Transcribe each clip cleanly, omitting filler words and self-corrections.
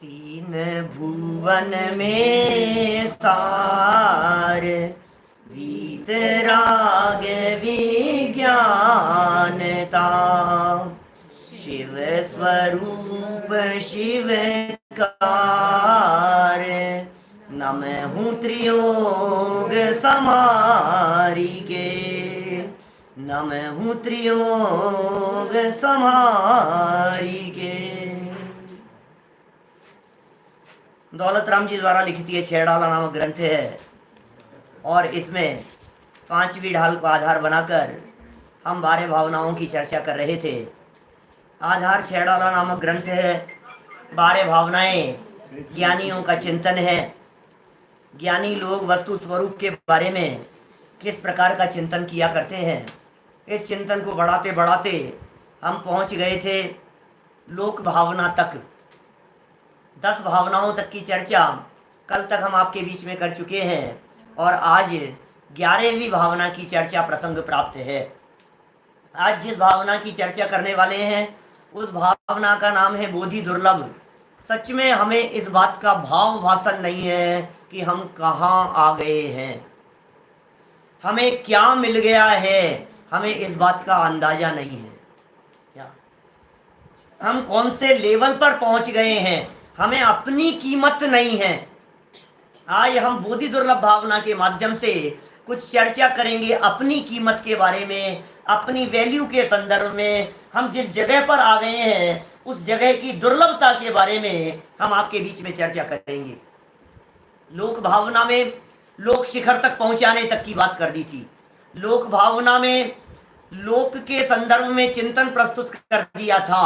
तीन भुवन में सार वीतराग विज्ञानता, शिव स्वरूप शिवकार, नमहु त्रियोग समारिके, नमहु त्रियोग समारिके। दौलत राम जी द्वारा लिखित ये छेड़ाला नामक ग्रंथ है और इसमें पांचवी ढाल को आधार बनाकर हम 12 भावनाओं की चर्चा कर रहे थे। आधार छेड़ाला नामक ग्रंथ है। 12 भावनाएं ज्ञानियों का चिंतन है। ज्ञानी लोग वस्तु स्वरूप के बारे में किस प्रकार का चिंतन किया करते हैं, इस चिंतन को बढ़ाते बढ़ाते हम पहुंच गए थे लोक भावना तक। 10 भावनाओं तक की चर्चा कल तक हम आपके बीच में कर चुके हैं और आज 11वीं भावना की चर्चा प्रसंग प्राप्त है। आज जिस भावना की चर्चा करने वाले हैं उस भावना का नाम है बोधि दुर्लभ। सच में हमें इस बात का भाव भाषण नहीं है कि हम कहाँ आ गए हैं, हमें क्या मिल गया है, हमें इस बात का अंदाजा नहीं है। क्या हम कौन से लेवल पर पहुंच गए हैं, हमें अपनी कीमत नहीं है। आज हम बोधि दुर्लभ भावना के माध्यम से कुछ चर्चा करेंगे अपनी कीमत के बारे में, अपनी वैल्यू के संदर्भ में। हम जिस जगह पर आ गए हैं उस जगह की दुर्लभता के बारे में हम आपके बीच में चर्चा करेंगे। लोक भावना में लोक शिखर तक पहुंचाने तक की बात कर दी थी। लोक भावना में लोक के संदर्भ में चिंतन प्रस्तुत कर दिया था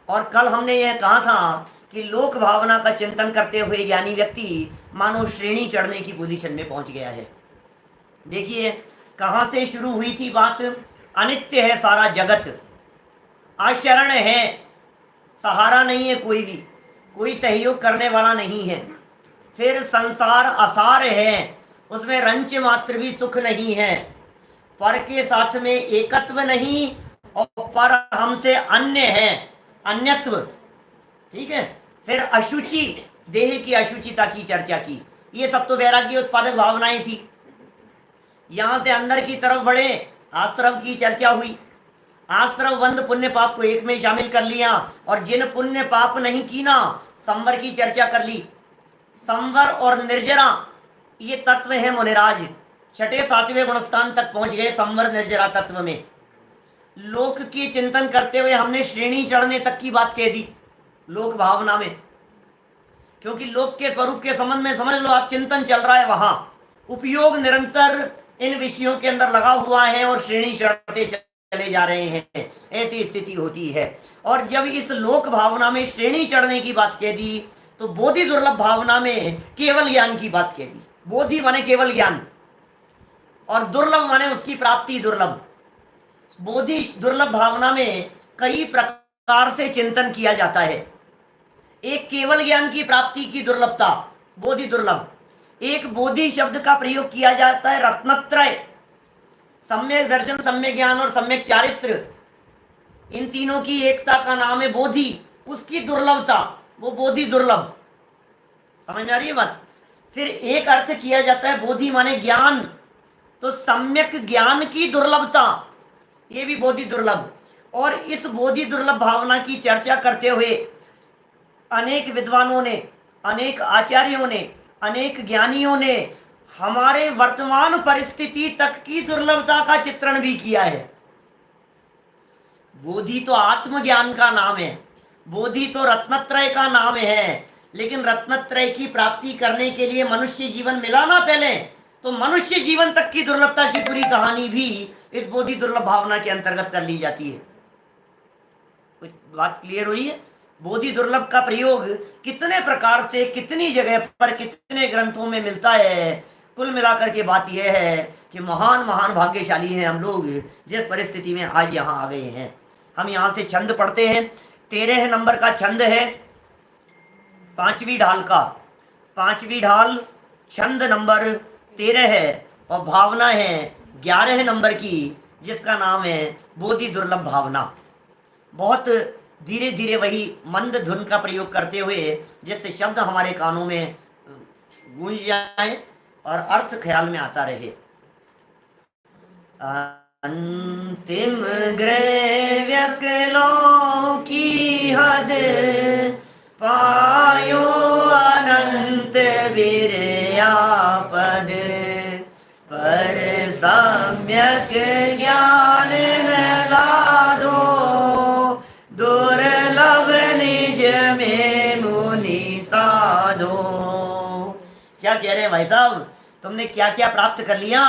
और कल हमने यह कहा था कि लोक भावना का चिंतन करते हुए ज्ञानी व्यक्ति मानो श्रेणी चढ़ने की पोजीशन में पहुंच गया है। देखिए कहां से शुरू हुई थी बात। अनित्य है सारा जगत, अशरण है, सहारा नहीं है कोई भी, कोई सहयोग करने वाला नहीं है। फिर संसार असार है, उसमें रंच मात्र भी सुख नहीं है। पर के साथ में एकत्व नहीं और पर हमसे अन्य है, अन्यत्व। ठीक है। फिर अशुचि, देह की अशुचिता की चर्चा की। ये सब तो वैराग्य उत्पादक भावनाएं थी। यहां से अंदर की तरफ बढ़े, आश्रव की चर्चा हुई। आश्रव बंद पुण्य पाप को एक में शामिल कर लिया और जिन पुण्य पाप नहीं की ना, संवर की चर्चा कर ली। संवर और निर्जरा ये तत्व है मुनिराज। 6ठे 7वें गुणस्थान तक पहुंच गए संवर निर्जरा तत्व में। लोक की चिंतन करते हुए हमने श्रेणी चढ़ने तक की बात कह दी लोक भावना में, क्योंकि लोक के स्वरूप के संबंध में समझ लो आप, चिंतन चल रहा है वहां, उपयोग निरंतर इन विषयों के अंदर लगा हुआ है और श्रेणी चढ़ते चले जा रहे हैं, ऐसी स्थिति होती है। और जब इस लोक भावना में श्रेणी चढ़ने की बात कह दी तो बोधि दुर्लभ भावना में केवल ज्ञान की बात कह दी। बोधि माने केवल ज्ञान और दुर्लभ माने उसकी प्राप्ति दुर्लभ। बोधि दुर्लभ भावना में कई प्रकार से चिंतन किया जाता है। एक केवल ज्ञान की प्राप्ति की दुर्लभता, बोधि दुर्लभ। एक बोधि शब्द का प्रयोग किया जाता है रत्नत्रय, सम्यक दर्शन, सम्यक ज्ञान और सम्यक चारित्र। इन तीनों की एकता का नाम है बोधि, उसकी दुर्लभता, वो बोधि दुर्लभ। समझ में आ रही है बात। फिर एक अर्थ किया जाता है बोधि माने ज्ञान, तो सम्यक ज्ञान की दुर्लभता, ये भी बोधि दुर्लभ। और इस बोधि दुर्लभ भावना की चर्चा करते हुए अनेक विद्वानों ने, अनेक आचार्यों ने, अनेक ज्ञानियों ने हमारे वर्तमान परिस्थिति तक की दुर्लभता का चित्रण भी किया है। बोधि तो आत्मज्ञान का नाम है, बोधि तो रत्नत्रय का नाम है, लेकिन रत्नत्रय की प्राप्ति करने के लिए मनुष्य जीवन मिला ना पहले, तो मनुष्य जीवन तक की दुर्लभता की पूरी कहानी भी इस बोधि दुर्लभ भावना के अंतर्गत कर ली जाती है। कुछ बात क्लियर हुई है। बोधि दुर्लभ का प्रयोग कितने प्रकार से, कितनी जगह पर, कितने ग्रंथों में मिलता है। कुल मिलाकर के बात यह है कि महान महान भाग्यशाली हैं हम लोग जिस परिस्थिति में आज यहाँ आ गए हैं। हम यहाँ से छंद पढ़ते हैं। 13 नंबर का छंद है, 5वीं ढाल का। 5वीं ढाल छंद नंबर 13 है और भावना है 11 नंबर की, जिसका नाम है बोधि दुर्लभ भावना। बहुत धीरे धीरे वही मंद धुन का प्रयोग करते हुए जिससे शब्द हमारे कानों में गूंज जाए और अर्थ ख्याल में आता रहे। अंतिम ग्रैव्यकलों की हद पायो अनंत विरयापद पर सम्यक ज्ञान न लादो दुर्लभ निज में मुनि साधो। क्या कह रहे हैं भाई साहब, तुमने क्या क्या प्राप्त कर लिया,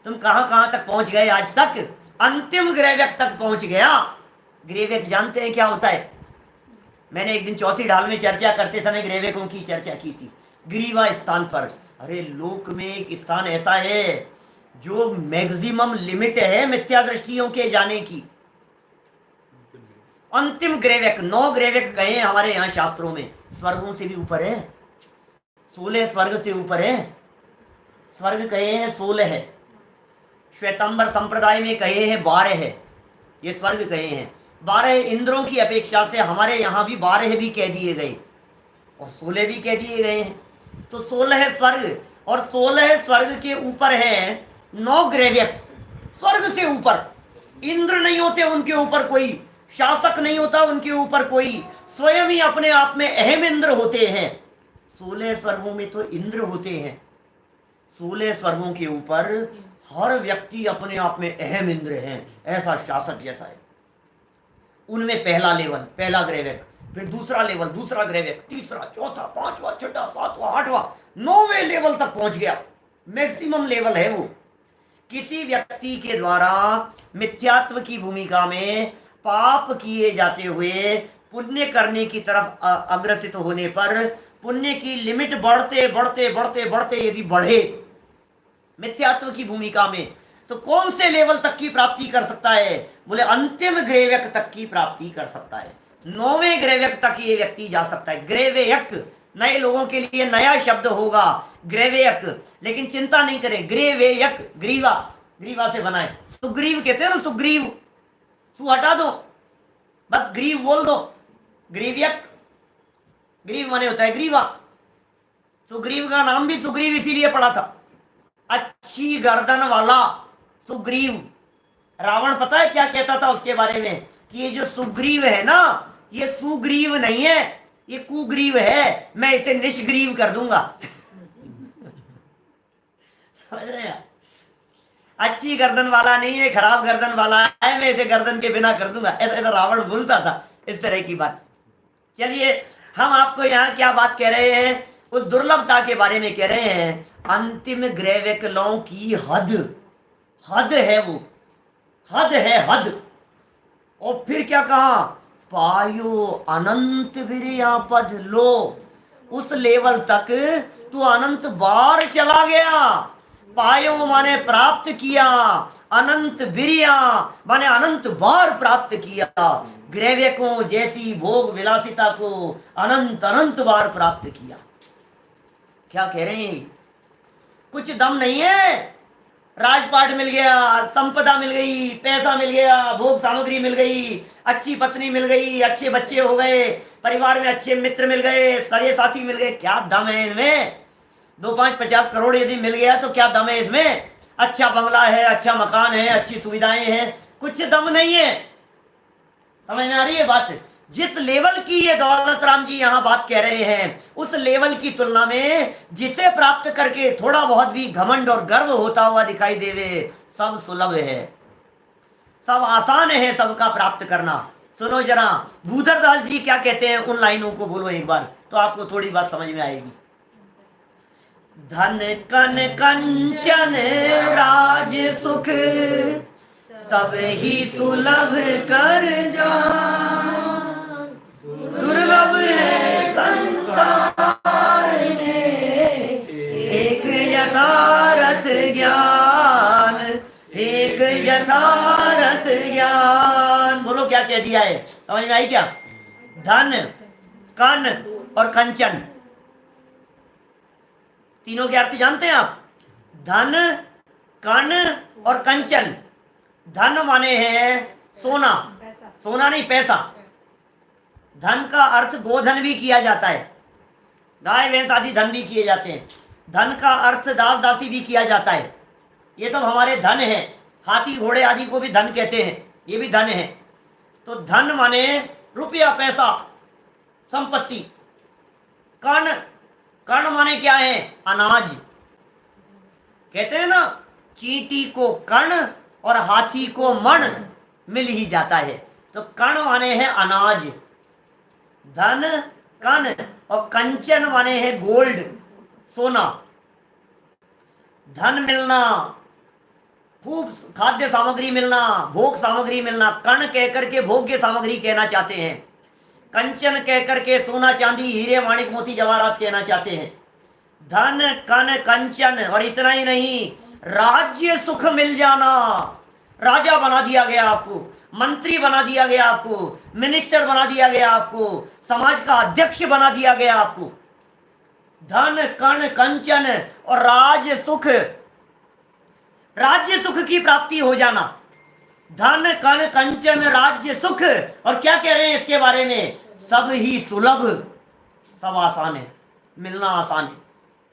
तुम कहां कहां तक पहुंच गए, आज तक अंतिम ग्रैव्यक तक पहुंच गया। ग्रैव्यक जानते हैं क्या होता है? मैंने एक दिन चौथी ढाल में चर्चा करते समय ग्रैव्यकों की चर्चा की थी। ग्रीवा स्थान पर, अरे लोक में एक स्थान ऐसा है जो मैक्सिमम लिमिट है मिथ्या दृष्टियों के जाने की। अंतिम ग्रैव्यक, 9 ग्रैव्यक कहे हमारे यहाँ शास्त्रों में। स्वर्गों से भी ऊपर है, 16 स्वर्ग से ऊपर है। स्वर्ग कहे हैं 16 है, श्वेतांबर संप्रदाय में कहे हैं 12 है, ये स्वर्ग कहे हैं। 12 इंद्रों की अपेक्षा से हमारे यहाँ भी 12 भी कह दिए गए और 16 भी कह दिए गए हैं। तो 16 स्वर्ग और 16 स्वर्ग के ऊपर है 9 ग्रैव्यक। स्वर्ग से ऊपर इंद्र नहीं होते उनके ऊपर कोई, शासक नहीं होता उनके ऊपर कोई, स्वयं ही अपने आप में अहम इंद्र होते हैं। 16 स्वर्गों में तो इंद्र होते हैं, 16 स्वर्गों के ऊपर हर व्यक्ति अपने आप में अहम इंद्र है, ऐसा शासक जैसा है। उनमें पहला लेवल, पहला ग्रैव्यक, फिर दूसरा लेवल, दूसरा ग्रैव्यक, तीसरा, चौथा, पांचवा, छठा, सातवां, आठवां, 9वें लेवल तक पहुंच गया। मैक्सिमम लेवल है वो। किसी व्यक्ति के द्वारा मिथ्यात्व की भूमिका में पाप किए जाते हुए पुण्य करने की तरफ अग्रसित होने पर पुण्य की लिमिट बढ़ते बढ़ते बढ़ते बढ़ते यदि बढ़े मिथ्यात्व की भूमिका में, तो कौन से लेवल तक की प्राप्ति कर सकता है? बोले अंतिम ग्रैव्यक तक की प्राप्ति कर सकता है। 9वें ग्रैव्यक तक ये व्यक्ति जा सकता है। ग्रैव्यक नए लोगों के लिए नया शब्द होगा, ग्रैव्यक, लेकिन चिंता नहीं करें, ग्रैव्यक ग्रीवा, ग्रीवा से बनाए। सुग्रीव कहते हैं ना, सुग्रीव, सु हटा दो, बस ग्रीव बोल दो। ग्रीव्यक, ग्रीव माने होता है ग्रीवा। सुग्रीव का नाम भी सुग्रीव इसीलिए पड़ा था, अच्छी गर्दन वाला सुग्रीव। रावण पता है क्या कहता था उसके बारे में कि ये जो सुग्रीव है ना, ये सुग्रीव नहीं है, ये कुग्रीव है, मैं इसे निष्ग्रीव कर दूंगा। समझ रहे हैं? अच्छी गर्दन वाला नहीं है, खराब गर्दन वाला है, मैं इसे गर्दन के बिना कर दूंगा। ऐसा ऐसा रावण बोलता था, इस तरह की बात। चलिए, हम आपको यहाँ क्या बात कह रहे हैं? उस दुर्लभता के बारे में कह रहे हैं। अंतिम ग्रैव्यकलों की हद, हद है वो, हद है हद। और फिर क्या कहा? पायो अनंत विरयापद। लो, उस लेवल तक तू अनंत बार चला गया। पायो माने प्राप्त किया, अनंत विरया माने अनंत बार प्राप्त किया। ग्रैव्यकों जैसी भोग विलासिता को अनंत अनंत बार प्राप्त किया। क्या कह रहे हैं? कुछ दम नहीं है। राजपाट मिल गया, संपदा मिल गई, पैसा मिल गया, भोग सामग्री मिल गई, अच्छी पत्नी मिल गई, अच्छे बच्चे हो गए, परिवार में अच्छे मित्र मिल गए, सगे साथी मिल गए। क्या दम है इनमें? 2-5-50 करोड़ यदि मिल गया तो क्या दम है इसमें? अच्छा बंगला है, अच्छा मकान है, अच्छी सुविधाएं हैं, कुछ दम नहीं है। समझ में आ रही है बात? जिस लेवल की ये दौलत राम जी यहाँ बात कह रहे हैं, उस लेवल की तुलना में जिसे प्राप्त करके थोड़ा बहुत भी घमंड और गर्व होता हुआ दिखाई देवे, सब सुलभ है, सब आसान है सबका प्राप्त करना। सुनो जरा, भूधरदास जी क्या कहते हैं, उन लाइनों को बोलो एक बार तो आपको थोड़ी बात समझ में आएगी। धन कन कंचन राज सुख सब ही सुलभ कर जा, दुर्लभ है संसार में एक यथार्थ ज्ञान, एक यथार्थ ज्ञान। बोलो क्या कह दिया है, समझ में आई क्या? धन, कन और कंचन, तीनों के अर्थ जानते हैं आप? धन, कन और कंचन। धन माने है सोना, सोना नहीं पैसा। धन का अर्थ गोधन भी किया जाता है, गाय भैंस आदि धन भी किए जाते हैं। धन का अर्थ दास दासी भी किया जाता है। ये सब हमारे धन है। हाथी घोड़े आदि को भी धन कहते हैं, ये भी धन है। तो धन माने रुपया, पैसा, संपत्ति। कण, कण माने क्या है? अनाज। कहते हैं ना, चींटी को कण और हाथी को मण मिल ही जाता है। तो कण माने है अनाज, धन, कण, और कंचन माने है गोल्ड, सोना। धन मिलना, खूब खाद्य सामग्री मिलना, भोग सामग्री मिलना। कण कहकर के भोग्य सामग्री कहना चाहते हैं। कंचन कहकर के सोना, चांदी, हीरे, माणिक, मोती, जवाहरात कहना चाहते हैं। धन, कण, कंचन, और इतना ही नहीं, राज्य सुख मिल जाना। राजा बना दिया गया आपको, मंत्री बना दिया गया आपको, मिनिस्टर बना दिया गया आपको, समाज का अध्यक्ष बना दिया गया आपको। धन, कण, कंचन और राज्य सुख, राज्य सुख की प्राप्ति हो जाना। धन, कण, कंचन, राज्य सुख। और क्या कह रहे हैं इसके बारे में? सब ही सुलभ, सब आसान है, मिलना आसान है।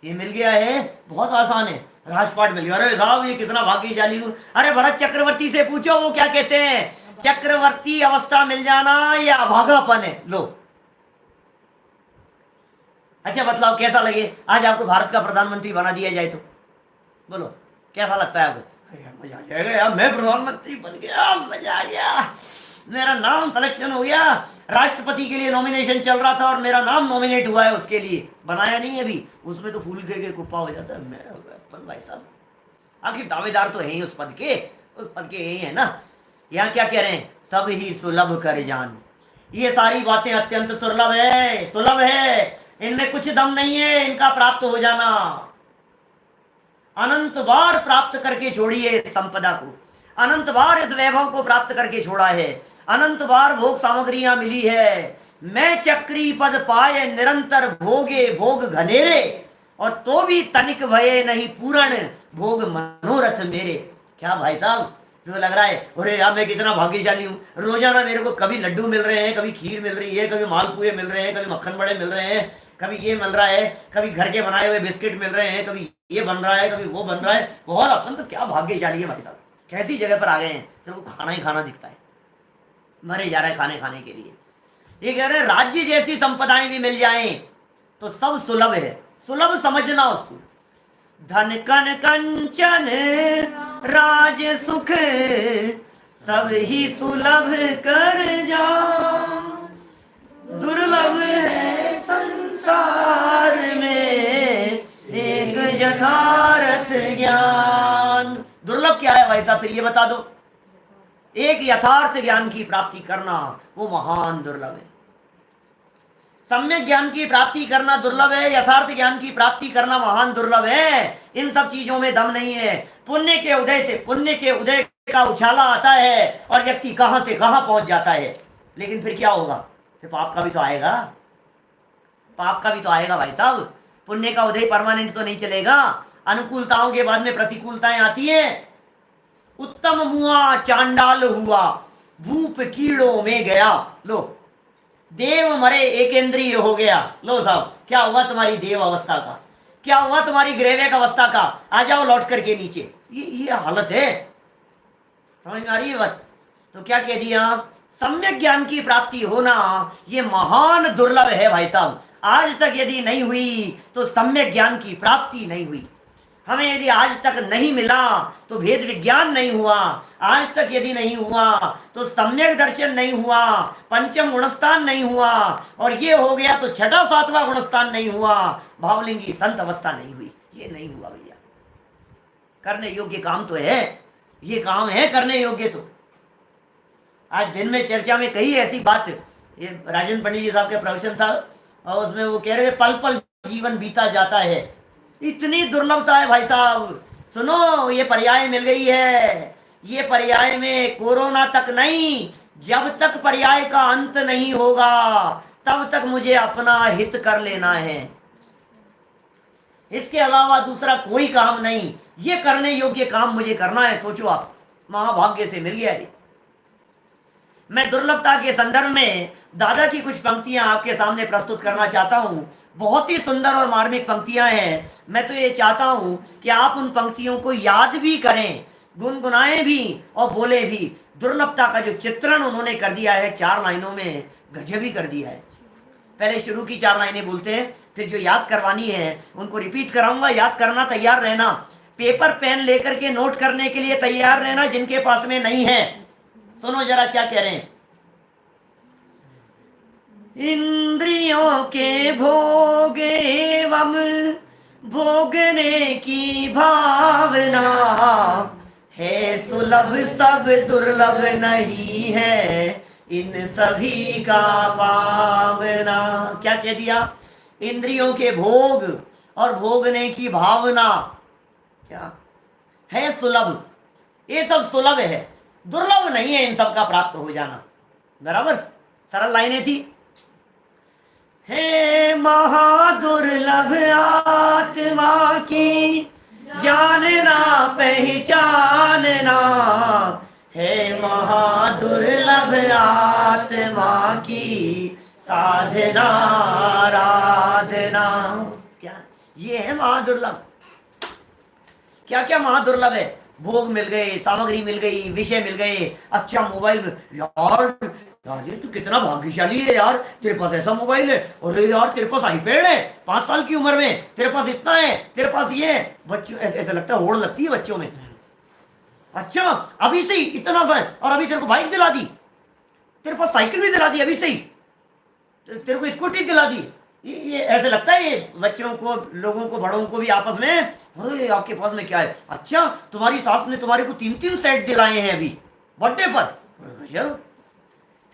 ये मिल गया है, बहुत आसान है। राजपाट मिल गया, अरे साहब ये कितना भाग्यशाली हूं। अरे भरत चक्रवर्ती से पूछो, वो क्या कहते हैं? चक्रवर्ती अवस्था मिल जाना ये अभागापन है। लो, अच्छा बतलाओ कैसा लगे आज आपको भारत का प्रधानमंत्री बना दिया जाए तो? बोलो कैसा लगता है आपको? मजा आ जाएगा यार, मैं प्रधानमंत्री बन गया, मजा आ गया, मेरा नाम सिलेक्शन हो गया। राष्ट्रपति के लिए नॉमिनेशन चल रहा था और मेरा नाम नॉमिनेट हुआ है उसके लिए, बनाया नहीं अभी, उसमें तो फूल के कुप्पा हो जाता है। मैं अपन भाई साहब आखिर दावेदार तो है ही उस पद के, उस पद के यही है ना। यहाँ क्या कह रहे हैं? सब ही सुलभ कर जान। ये सारी बातें अत्यंत सुलभ है, सुलभ है, इनमें कुछ दम नहीं है इनका प्राप्त हो जाना। अनंत बार प्राप्त करके छोड़िए संपदा को, अनंत बार इस वैभव को प्राप्त करके छोड़ा है, अनंत बार भोग सामग्रियां मिली है। मैं चक्री पद पाए निरंतर भोगे भोग घनेरे, और तो भी तनिक भये नहीं पूर्ण भोग मनोरथ मेरे। क्या भाई साहब, तो लग रहा है अरे यार मैं कितना भाग्यशाली हूँ, रोजाना मेरे को कभी लड्डू मिल रहे हैं, कभी खीर मिल रही है, कभी मालपुए मिल रहे हैं, कभी मक्खन बड़े मिल रहे हैं, कभी ये मिल रहा है, कभी घर के बनाए हुए बिस्किट मिल रहे हैं, कभी ये बन रहा है, कभी वो बन रहा है। बहुत अपन तो क्या भाग्यशाली है भाई साहब, कैसी जगह पर आ गए हैं, तेरे को खाना ही खाना दिखता है, मरे जा रहा है खाने खाने के लिए। ये कह रहे हैं राज्य जैसी संपदाएं भी मिल जाएं तो सब सुलभ है, सुलभ समझना उसको। धन कन कंचन राज सुख सब ही सुलभ कर जा, दुर्लभ है संसार में एक यथार्थ ज्ञान। दुर्लभ क्या है भाई साहब, फिर ये बता दो। एक यथार्थ ज्ञान की प्राप्ति करना वो महान दुर्लभ है। सम्यक ज्ञान की प्राप्ति करना दुर्लभ है, यथार्थ ज्ञान की प्राप्ति करना महान दुर्लभ है। इन सब चीजों में दम नहीं है। पुण्य के उदय से पुण्य के उदय का उछाला आता है और व्यक्ति कहां से कहां पहुंच जाता है। लेकिन फिर क्या होगा? फिर पाप का भी तो आएगा, पाप का भी तो आएगा भाई साहब। पुण्य का उदय परमानेंट तो नहीं चलेगा, अनुकूलताओं के बाद में प्रतिकूलताएं आती हैं। उत्तम मुआ चांडाल हुआ, भूप कीड़ों में गया। लो, देव मरे एक इंद्रिय हो गया। लो साहब, क्या हुआ तुम्हारी देव अवस्था का, क्या हुआ तुम्हारी ग्रेवेक अवस्था का? आ जाओ लौट करके नीचे। ये हालत है, समझ में आ रही है बात? तो क्या कह दिया? सम्यक ज्ञान की प्राप्ति होना ये महान दुर्लभ है भाई साहब। आज तक यदि नहीं हुई तो सम्यक ज्ञान की प्राप्ति नहीं हुई। हमें यदि आज तक नहीं मिला तो भेद विज्ञान नहीं हुआ, आज तक यदि नहीं हुआ तो सम्यक दर्शन नहीं हुआ, पंचम गुणस्थान नहीं हुआ, और ये हो गया तो छठा सातवां गुणस्थान नहीं हुआ, भावलिंगी संत अवस्था नहीं हुई। ये नहीं हुआ भैया। करने योग्य काम तो है, ये काम है करने योग्य। तो आज दिन में चर्चा में कही ऐसी बात, ये राजन पंडित जी साहब का प्रवचन था और उसमें वो कह रहे पल पल जीवन बीता जाता है। इतनी दुर्लभता है भाई साहब। सुनो, ये पर्याय मिल गई है। ये पर्याय में कोरोना तक नहीं, जब तक पर्याय का अंत नहीं होगा तब तक मुझे अपना हित कर लेना है। इसके अलावा दूसरा कोई काम नहीं। ये करने योग्य काम मुझे करना है। सोचो आप, महाभाग्य से मिल गया ये। मैं दुर्लभता के संदर्भ में दादा की कुछ पंक्तियां आपके सामने प्रस्तुत करना चाहता हूं। बहुत ही सुंदर और मार्मिक पंक्तियां हैं। मैं तो ये चाहता हूं कि आप उन पंक्तियों को याद भी करें, गुनगुनाएं भी और बोले भी। दुर्लभता का जो चित्रण उन्होंने कर दिया है 4 लाइनों में, गजब ही कर दिया है। पहले शुरू की 4 लाइनें बोलते हैं, फिर जो याद करवानी है उनको रिपीट कराऊंगा। याद करना तैयार रहना, पेपर पेन लेकर के नोट करने के लिए तैयार रहना जिनके पास में नहीं है। सुनो जरा क्या कह रहे हैं। इंद्रियों के भोग एवं भोगने की भावना है सुलभ, सब दुर्लभ नहीं है इन सभी का पावना। क्या कह दिया? इंद्रियों के भोग और भोगने की भावना क्या है सुलभ, ये सब सुलभ है, दुर्लभ नहीं है इन सब का प्राप्त हो जाना। बराबर, सरल लाइनें थी। हे महादुर्लभ आत्मा की जानना पहचानना, हे महादुर्लभ आत्मा की साधना आराधना। क्या ये है महादुर्लभ? क्या क्या महादुर्लभ है? भोग मिल गए, सामग्री मिल गई, विषय मिल गए, अच्छा मोबाइल। यार राजे तू कितना भाग्यशाली है यार, तेरे पास ऐसा मोबाइल है। अरे यार तेरे पास आईपैड है, 5 साल की उम्र में तेरे पास इतना है, तेरे पास ये है। बच्चों ऐसा लगता है, होड़ लगती है बच्चों में। अच्छा अभी से ही इतना सा है, और अभी तेरे को बाइक दिला दी, तेरे पास साइकिल भी दिला दी, अभी से ही तेरे को स्कूटी दिला दी। ये ऐसे लगता है, ये बच्चों को, लोगों को, बड़ों को भी आपस में, अरे आपके पास में क्या है? अच्छा तुम्हारी सास ने तुम्हारे को 3-3 सेट दिलाए हैं अभी बर्थडे पर।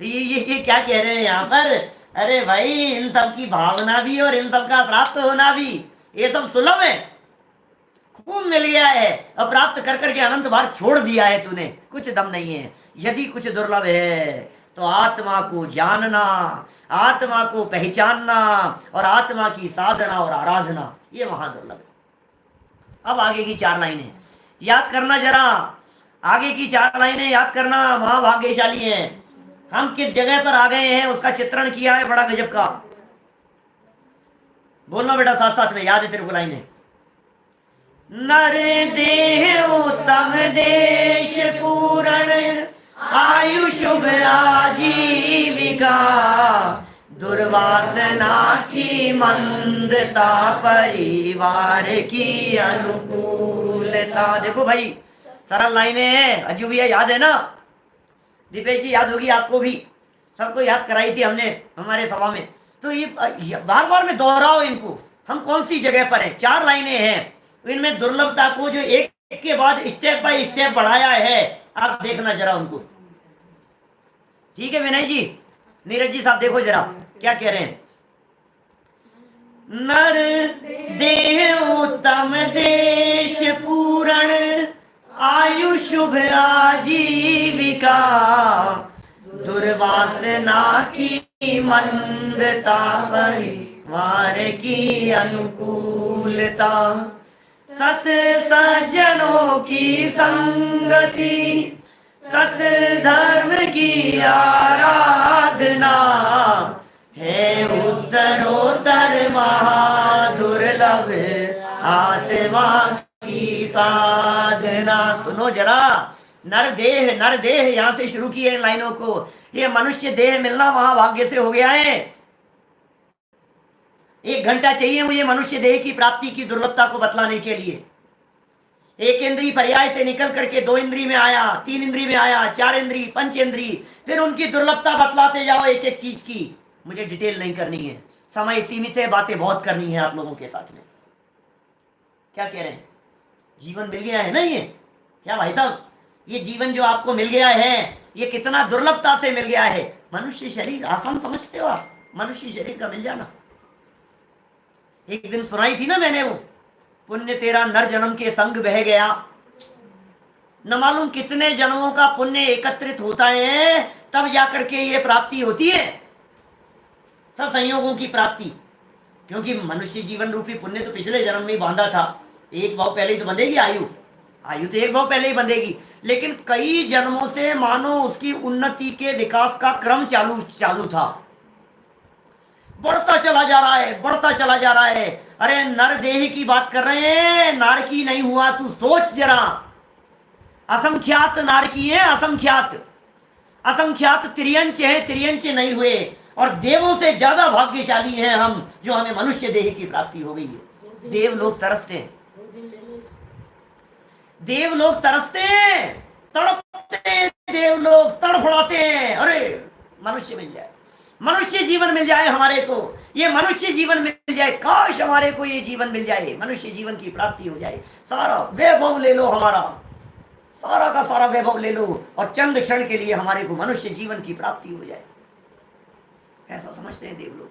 तो ये क्या कह रहे हैं यहाँ पर? अरे भाई इन सब की भावना भी और इन सब का प्राप्त होना भी, ये सब सुलभ है, खूब मिल गया है। अब प्राप्त कर करके अनंत बार छोड़ दिया है तूने, कुछ दम नहीं है। यदि कुछ दुर्लभ है तो आत्मा को जानना, आत्मा को पहचानना और आत्मा की साधना और आराधना, ये महादुर्लभ है। अब आगे की 4 लाइनें याद करना जरा, आगे की 4 लाइनें याद करना। महाभाग्यशाली हैं हम, किस जगह पर आ गए हैं उसका चित्रण किया है, बड़ा गजब का। बोलना बेटा साथ साथ में, याद है तेरे को लाइनें। नर देह उत्तम देश पूरण, आयु शुभ आजीविका, दुर्वासना की मंदता, परिवार की अनुकूलता। देखो भाई सरल लाइनें हैं, अज्जू भैया याद है ना? दीपेश जी याद होगी आपको भी, सबको याद कराई थी हमने हमारे सभा में। तो ये बार बार में दोहराओ इनको। हम कौन सी जगह पर हैं? 4 लाइनें हैं, इनमें दुर्लभता को जो एक के बाद स्टेप बाय स्टेप बढ़ाया है, आप देखना जरा उनको। ठीक है विनय जी, नीरज जी साहब देखो जरा क्या कह रहे हैं। नर देह उत्तम देश पूरण, आयु शुभ आजीविका, दुर्वासना की मंदता, परिवार की अनुकूलता, सत सज्जनों की संगति, सत धर्म की आराधना, है उत्तरोत्तर महादुर्लभ आत्मा की साधना। सुनो जरा, नर देह यहां से शुरू किए इन लाइनों को। ये मनुष्य देह मिलना महाभाग्य से हो गया है। 1 घंटा चाहिए मुझे मनुष्य देह की प्राप्ति की दुर्लभता को बतलाने के लिए। 1 इंद्री पर्याय से निकल करके 2 इंद्री में आया, 3 इंद्री में आया, 4 इंद्री, 5 इंद्री, फिर उनकी दुर्लभता बतलाते जाओ एक एक चीज की। मुझे डिटेल नहीं करनी है, समय सीमित है, बातें बहुत करनी है आप लोगों के साथ में। क्या कह रहे हैं? जीवन मिल गया है ना ये? क्या भाई साहब, ये जीवन जो आपको मिल गया है, ये कितना दुर्लभता से मिल गया है। मनुष्य शरीर आसान समझते हो आप? मनुष्य शरीर का मिल जाना। एक दिन सुनाई थी ना मैंने वो, पुण्य तेरा नर जन्म के संग बह गया। न मालूम कितने जन्मों का पुण्य एकत्रित होता है, तब जाकर के ये प्राप्ति होती है, सब संयोगों की प्राप्ति। क्योंकि मनुष्य जीवन रूपी पुण्य तो पिछले जन्म में ही बांधा था, एक भाव पहले ही तो बंधेगी आयु। आयु तो एक भाव पहले ही बंधेगी, लेकिन कई जन्मों से मानो उसकी उन्नति के विकास का क्रम चालू चालू था, बढ़ता चला जा रहा है, बढ़ता चला जा रहा है। अरे नर देह की बात कर रहे हैं, नारकी नहीं हुआ, तू सोच जरा। असंख्यात नारकी है, असंख्यात, असंख्यात त्रियंच है, त्रियंच नहीं हुए। और देवों से ज्यादा भाग्यशाली हैं हम, जो हमें मनुष्य देह की प्राप्ति हो गई है। देव लोग तरसते हैं, देव लोग तरसते हैं, तड़पते हैं, देव लोग तड़फड़ाते हैं। अरे मनुष्य मिल जाए, मनुष्य जीवन मिल जाए हमारे को, ये मनुष्य जीवन मिल जाए, काश हमारे को ये जीवन मिल जाए, मनुष्य जीवन की प्राप्ति हो जाए। सारा वैभव ले लो हमारा, सारा का सारा वैभव ले लो, और चंद क्षण के लिए हमारे को मनुष्य जीवन की प्राप्ति हो जाए, ऐसा समझते हैं देव लोग।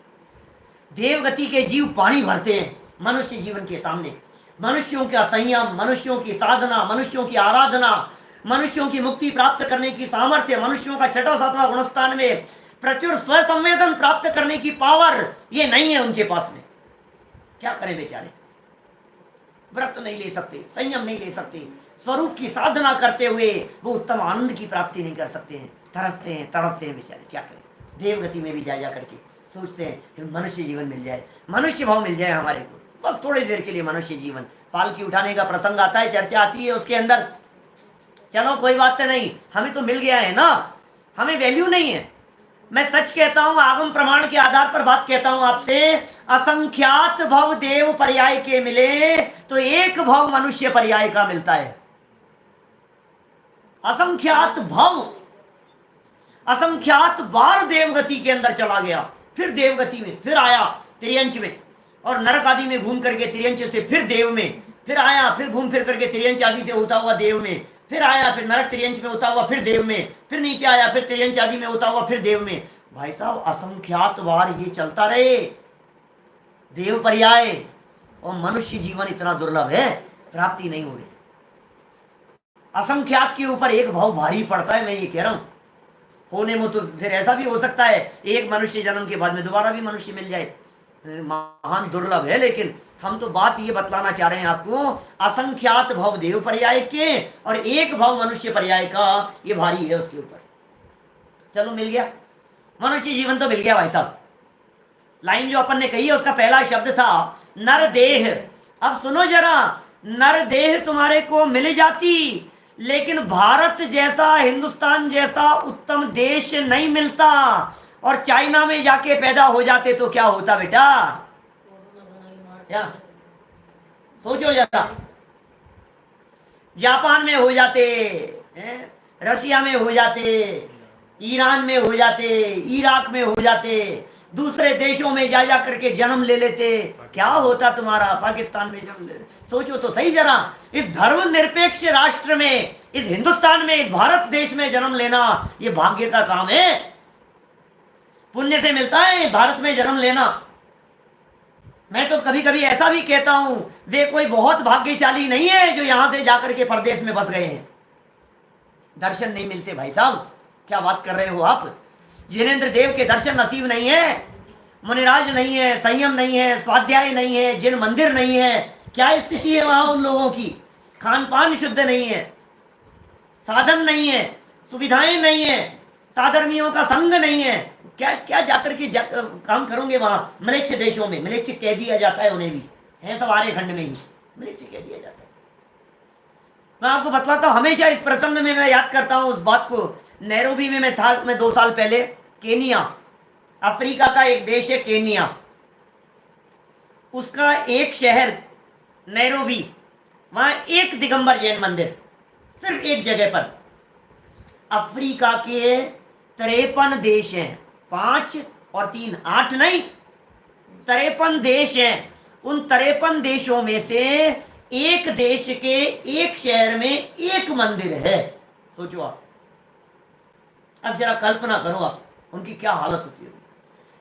देवगति के जीव पानी भरते हैं मनुष्य जीवन के सामने। मनुष्यों का संयम, मनुष्यों की साधना, मनुष्यों की आराधना, मनुष्यों की मुक्ति प्राप्त करने की सामर्थ्य, मनुष्यों का छठा सातवां गुणस्थान में प्रचुर स्वसंवेदन प्राप्त करने की पावर, ये नहीं है उनके पास में। क्या करें बेचारे, व्रत नहीं ले सकते, संयम नहीं ले सकते, स्वरूप की साधना करते हुए वो उत्तम आनंद की प्राप्ति नहीं कर सकते हैं, तरसते हैं, तड़पते हैं बेचारे। क्या करें, देवगति में भी जा करके सोचते हैं कि मनुष्य जीवन मिल जाए, मनुष्य भाव मिल जाए हमारे को, बस थोड़ी देर के लिए मनुष्य जीवन। पालकी उठाने का प्रसंग आता है, चर्चा आती है उसके अंदर, चलो कोई बात नहीं, हमें तो मिल गया है ना, हमें वैल्यू नहीं है। मैं सच कहता हूं, आगम प्रमाण के आधार पर बात कहता हूं आपसे, असंख्यात भव देव पर्याय के मिले तो एक भव मनुष्य पर्याय का मिलता है। असंख्यात भव, असंख्यात बार देवगति के अंदर चला गया, फिर देवगति में, फिर आया त्रियंच में, और नरक आदि में घूम करके त्रियंच से फिर देव में, फिर आया, फिर घूम फिर करके त्रियंच आदि से होता हुआ देव में, फिर आया, फिर नरक त्रियंच में होता हुआ फिर देव में, फिर नीचे आया, फिर त्रियंच आदि में होता हुआ फिर देव में। भाई साहब असंख्यात बार ये चलता रहे देव पर्याय, और मनुष्य जीवन इतना दुर्लभ है, प्राप्ति नहीं हो रही। असंख्यात के ऊपर एक भाव भारी पड़ता है, मैं ये कह रहा हूं। होने में तो फिर ऐसा भी हो सकता है एक मनुष्य जन्म के बाद में दोबारा भी मनुष्य मिल जाए, महान दुर्लभ है। लेकिन हम तो बात ये बतलाना चाह रहे हैं आपको, असंख्यात भव देव पर्याय के और एक भव मनुष्य पर्याय का, ये भारी है उसके ऊपर। चलो मिल गया, मनुष्य जीवन तो मिल गया भाई साहब। लाइन जो अपन ने कही है उसका पहला शब्द था नर देह। अब सुनो जरा, नर देह तुम्हारे को मिल जाती, लेकिन भारत जैसा, हिंदुस्तान जैसा उत्तम देश नहीं मिलता, और चाइना में जाके पैदा हो जाते तो क्या होता बेटा, क्या सोचो जरा, जापान में हो जाते, रशिया में हो जाते, ईरान में हो जाते, इराक में हो जाते, दूसरे देशों में जा करके जन्म ले लेते, क्या होता तुम्हारा, पाकिस्तान में जन्म ले। सोचो तो सही जरा, इस धर्मनिरपेक्ष राष्ट्र में, इस हिंदुस्तान में, इस भारत देश में जन्म लेना ये भाग्य का काम है, पुण्य से मिलता है भारत में जन्म लेना। मैं तो कभी कभी ऐसा भी कहता हूं, वे कोई बहुत भाग्यशाली नहीं है जो यहां से जाकर के परदेश में बस गए हैं, दर्शन नहीं मिलते। भाई साहब क्या बात कर रहे हो आप, जिनेंद्र देव के दर्शन नसीब नहीं है, मुनिराज नहीं है, संयम नहीं है, स्वाध्याय नहीं है, जिन मंदिर नहीं है, क्या स्थिति है वहां उन लोगों की, खान पान शुद्ध नहीं है, साधन नहीं है, सुविधाएं नहीं है, साधर्मियों का संग नहीं है, क्या क्या जाकर के काम करोगे वहां। मलेच्छ देशों में मलेच्छ कह दिया जाता है, उन्हें भी है सब आर्य खंड में ही मलेच्छ कह दिया जाता है। मैं आपको बतलाता हूं, हमेशा इस प्रसंग में मैं याद करता हूं उस बात को। नैरोबी में मैं था, मैं 2 साल पहले, केनिया, अफ्रीका का एक देश है केनिया, उसका एक शहर नैरोबी, वहां एक दिगंबर जैन मंदिर, सिर्फ एक जगह पर। अफ्रीका के 53 देश हैं, 5 और 3 8 नहीं, 53 देश हैं। उन 53 देशों में से एक देश के एक शहर में एक मंदिर है। सोचो आप, अब जरा कल्पना करो आप, उनकी क्या हालत होती है।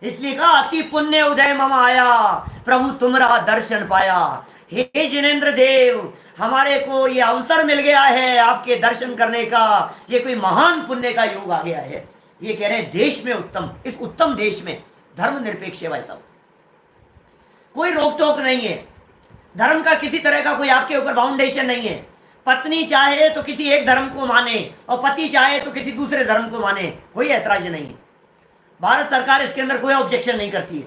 इसलिए कहा अति पुण्य उदय मम आया, प्रभु तुमरा दर्शन पाया। हे जिनेंद्र देव, हमारे को ये अवसर मिल गया है आपके दर्शन करने का, ये कोई महान पुण्य का योग आ गया है। ये कह रहे हैं देश में उत्तम, इस उत्तम देश में धर्म निरपेक्ष है भाई साहब, कोई रोक टोक नहीं है, धर्म का किसी तरह का कोई आपके ऊपर बाउंडेशन नहीं है। पत्नी चाहे तो किसी एक धर्म को माने और पति चाहे तो किसी दूसरे धर्म को माने, कोई ऐतराज नहीं है। भारत सरकार इसके अंदर कोई ऑब्जेक्शन नहीं करती है।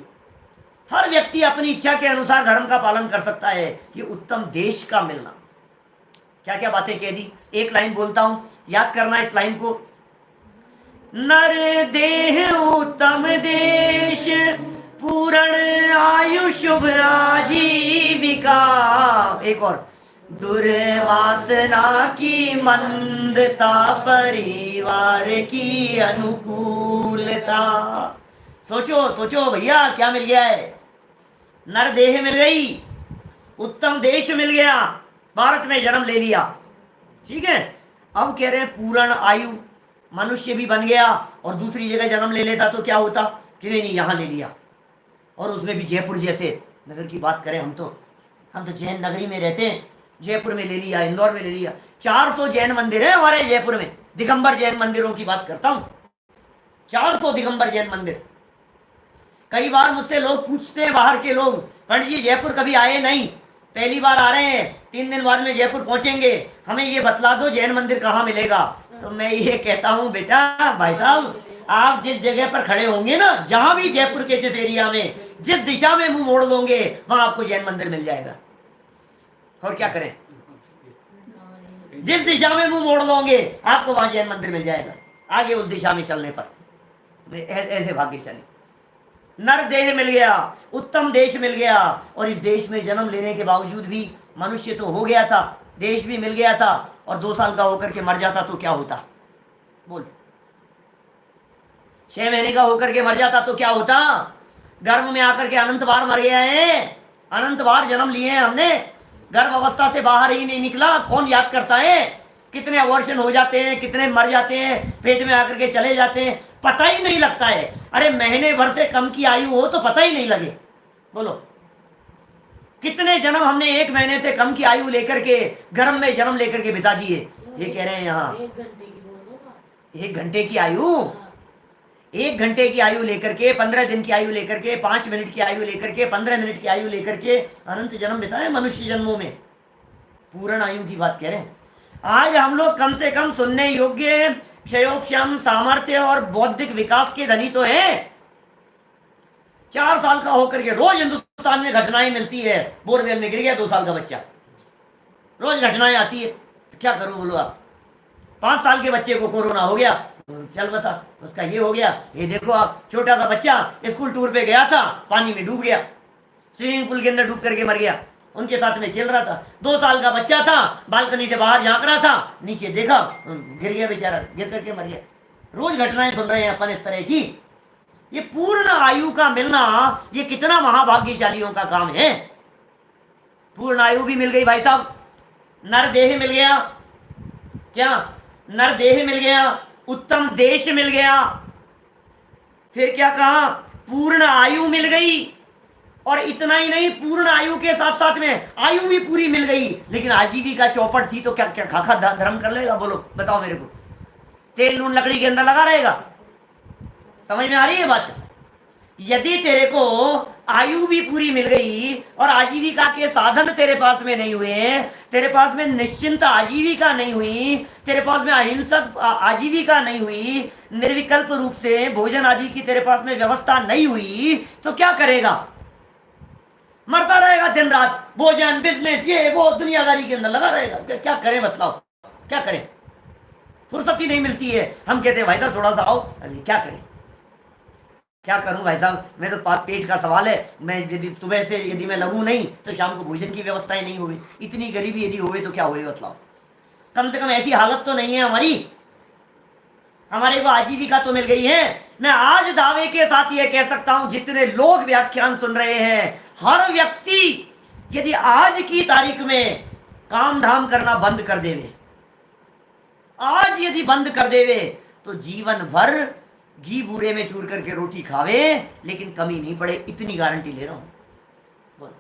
हर व्यक्ति अपनी इच्छा के अनुसार धर्म का पालन कर सकता है। ये उत्तम देश का मिलना, क्या क्या बातें कह दी। एक लाइन बोलता हूं, याद करना इस लाइन को। नर देह उत्तम देश, पूर्ण आयु शुभ आजीविका। एक और, दुर्वासना की मंदता, परिवार की अनुकूलता। सोचो सोचो भैया, क्या मिल गया है? नर देह मिल गई, उत्तम देश मिल गया, भारत में जन्म ले लिया, ठीक है। अब कह रहे हैं पूर्ण आयु, मनुष्य भी बन गया और दूसरी जगह जन्म ले लेता तो क्या होता कि नहीं यहां ले लिया। और उसमें भी जयपुर जैसे नगर की बात करें, हम तो जैन नगरी में रहते हैं, जयपुर में ले लिया, इंदौर में ले लिया। 400 जैन मंदिर है हमारे जयपुर में, दिगंबर जैन मंदिरों की बात करता हूं, 400 दिगंबर जैन मंदिर। कई बार मुझसे लोग पूछते हैं, बाहर के लोग, पंडित जी जयपुर कभी आए नहीं, पहली बार आ रहे हैं, 3 दिन बाद में जयपुर पहुंचेंगे, हमें ये बतला दो जैन मंदिर कहाँ मिलेगा। तो मैं ये कहता हूँ, बेटा भाई साहब, आप जिस जगह पर खड़े होंगे ना, जहां भी जयपुर के जिस एरिया में, जिस दिशा में मुंह मोड़ लोगे, वहां आपको जैन मंदिर मिल जाएगा। और क्या करें, जिस दिशा में मुंह मोड़ लोगे आपको वहां जैन मंदिर मिल जाएगा, आगे उस दिशा में चलने पर। ऐसे भाग्यशाली। नर देह मिल गया, उत्तम देश मिल गया, और इस देश में जन्म लेने के बावजूद भी मनुष्य तो हो गया था, देश भी मिल गया था, और 2 साल का होकर के मर जाता तो क्या होता? बोल, 6 महीने का होकर के मर जाता तो क्या होता? गर्भ में आकर के अनंत बार मर गया है, अनंत बार जन्म लिए हैं हमने, गर्भ अवस्था से बाहर ही नहीं निकला। कौन याद करता है? कितने अबॉर्शन हो जाते हैं, कितने मर जाते हैं, पेट में आकर के चले जाते हैं, पता ही नहीं लगता है। अरे महीने भर से कम की आयु हो तो पता ही नहीं लगे। बोलो, कितने जन्म हमने 1 महीने से कम की आयु लेकर के, गर्भ में जन्म लेकर के बिता दिए। ये कह रहे हैं यहाँ 1 घंटे की आयु, 1 घंटे की आयु लेकर के, 15 दिन की आयु लेकर के, 5 मिनट की आयु लेकर के, 15 मिनट की आयु लेकर के अनंत जन्म बिताए मनुष्य जन्मों में। पूर्ण आयु की बात कह रहे हैं। आज हम लोग कम से कम सुनने योग्य, क्षयोक्षम, सामर्थ्य और बौद्धिक विकास के धनी तो हैं। 4 साल का होकर के रोज हिंदुस्तान में घटनाएं मिलती है, बोरवेल में गिर गया 2 साल का बच्चा, रोज घटनाएं आती है। क्या करूं बोलो आप? 5 साल के बच्चे को कोरोना हो गया, चल बसा, उसका ये हो गया। ये देखो आप, छोटा सा बच्चा स्कूल टूर पे गया था, पानी में डूब गया, स्विमिंग पूल के अंदर डूब करके मर गया, उनके साथ में खेल रहा था। 2 साल का बच्चा था, बालकनी से बाहर झांक रहा था, नीचे देखा, गिर गया बेचारा, गिर करके मर गया। रोज घटनाएं सुन रहे हैं अपन इस तरह की। ये पूर्ण आयु का मिलना, ये कितना महाभाग्यशालियों का काम है। पूर्ण आयु भी मिल गई भाई साहब, नर देह मिल गया, क्या नर देह मिल गया, उत्तम देश मिल गया, फिर क्या कहा, पूर्ण आयु मिल गई। और इतना ही नहीं, पूर्ण आयु के साथ साथ में आयु भी पूरी मिल गई, लेकिन आजीविका चौपट थी तो क्या क्या खाखा धर्म कर लेगा? बोलो बताओ मेरे को, तेल नून लकड़ी के अंदर लगा रहेगा? समझ में आ रही है बात? यदि तेरे को आयु भी पूरी मिल गई और आजीविका के साधन तेरे पास में नहीं हुए, तेरे पास में निश्चिंत आजीविका नहीं हुई, तेरे पास में अहिंसक आजीविका नहीं हुई, निर्विकल्प रूप से भोजन आदि की तेरे पास में व्यवस्था नहीं हुई, तो क्या करेगा? मरता रहेगा दिन रात, भोजन, बिजनेस, ये वो दुनियादारी के अंदर लगा रहेगा। क्या करें बताओ, क्या करें? फुर्सत ही नहीं मिलती है। हम कहते हैं भाई साहब थोड़ा सा आओ, अरे क्या करें, क्या करूं भाई साहब, मैं तो पेट का सवाल है, मैं यदि सुबह से यदि मैं लगूं नहीं तो शाम को भोजन की व्यवस्थाएं नहीं होगी। इतनी गरीबी यदि होगी तो क्या होगी बताओ? कम से कम ऐसी हालत तो नहीं है हमारी, हमारे को आजीविका तो मिल गई है। मैं आज दावे के साथ ये कह सकता हूं, जितने लोग व्याख्यान सुन रहे हैं, हर व्यक्ति यदि आज की तारीख में काम धाम करना बंद कर देवे, आज यदि बंद कर देवे, तो जीवन भर घी बूरे में चूर करके रोटी खावे, लेकिन कमी नहीं पड़े, इतनी गारंटी ले रहा हूं। बोलो,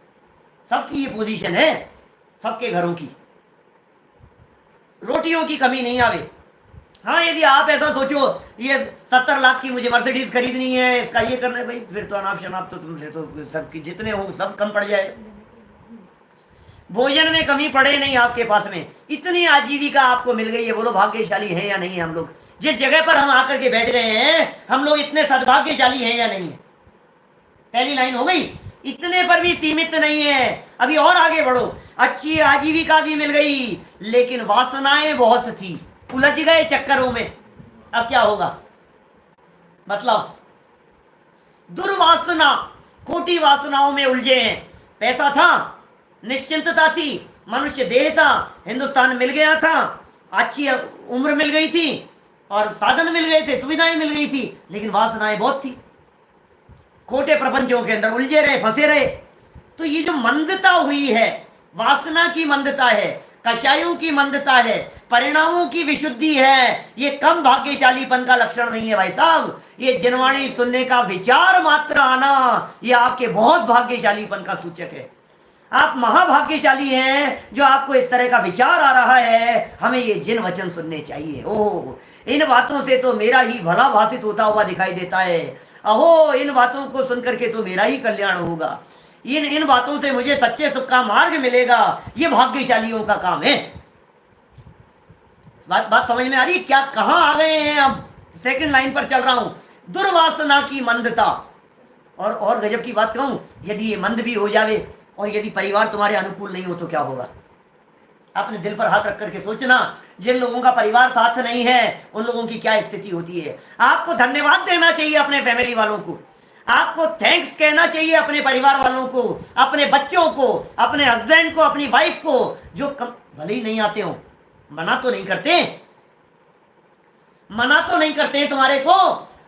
सबकी ये पोजीशन है, सबके घरों की, रोटियों की कमी नहीं आवे। हाँ, यदि आप ऐसा सोचो ये 70 लाख की मुझे मर्सिडीज खरीदनी है, इसका ये करना है, भाई फिर तो अनाप शनाप तो तुमसे तो सबकी जितने हो सब कम पड़ जाए। भोजन में कमी पड़े नहीं आपके पास में, इतनी आजीविका आपको मिल गई है। बोलो भाग्यशाली है या नहीं हम लोग? जिस जगह पर हम आकर के बैठ गए हैं, हम लोग इतने सद्भाग्यशाली हैं या नहीं है? पहली लाइन हो गई। इतने पर भी सीमित नहीं है, अभी और आगे बढ़ो। अच्छी आजीविका भी मिल गई, लेकिन वासनाएं बहुत थी, उलझ गए चक्करों में। अब क्या होगा मतलब? दुर्वासना, खोटी वासनाओं में उलझे हैं। पैसा था, निश्चिंतता थी, मनुष्य देह था, हिंदुस्तान मिल गया था, अच्छी उम्र मिल गई थी और साधन मिल गए थे, सुविधाएं मिल गई थी, लेकिन वासनाएं बहुत थी। खोटे प्रपंचों के अंदर उलझे रहे, फंसे रहे। तो ये जो मंदता हुई है, वासना की मंदता है, कषायों की मंदता है, परिणामों की विशुद्धि है, ये कम भाग्यशालीपन का लक्षण नहीं है भाई साहब। ये जिनवाणी सुनने का विचार मात्र आना, ये आपके बहुत भाग्यशालीपन का सूचक है। आप महाभाग्यशाली हैं जो आपको इस तरह का विचार आ रहा है। हमें ये जिन वचन सुनने चाहिए। ओह, इन बातों से तो मेरा ही भला भाषित होता हुआ दिखाई देता है। अहो, इन बातों को सुनकर के तो मेरा ही कल्याण होगा, इन बातों से मुझे सच्चे सुख का मार्ग मिलेगा। ये भाग्यशालियों का काम है। बात समझ में आ रही है? क्या कहां आ गए हैं? अब सेकंड लाइन पर चल रहा हूं। दुर्वासना की मंदता। और गजब की बात कहूं, यदि ये मंद भी हो जावे और यदि परिवार तुम्हारे अनुकूल नहीं हो तो क्या होगा? अपने दिल पर हाथ रख करके सोचना, जिन लोगों का परिवार साथ नहीं है, उन लोगों की क्या स्थिति होती है। आपको धन्यवाद देना चाहिए अपने फैमिली वालों को, आपको थैंक्स कहना चाहिए अपने परिवार वालों को, अपने बच्चों को, अपने हस्बैंड को, अपनी वाइफ को, जो भले ही नहीं आते हो, मना तो नहीं करते, मना तो नहीं करते तुम्हारे को,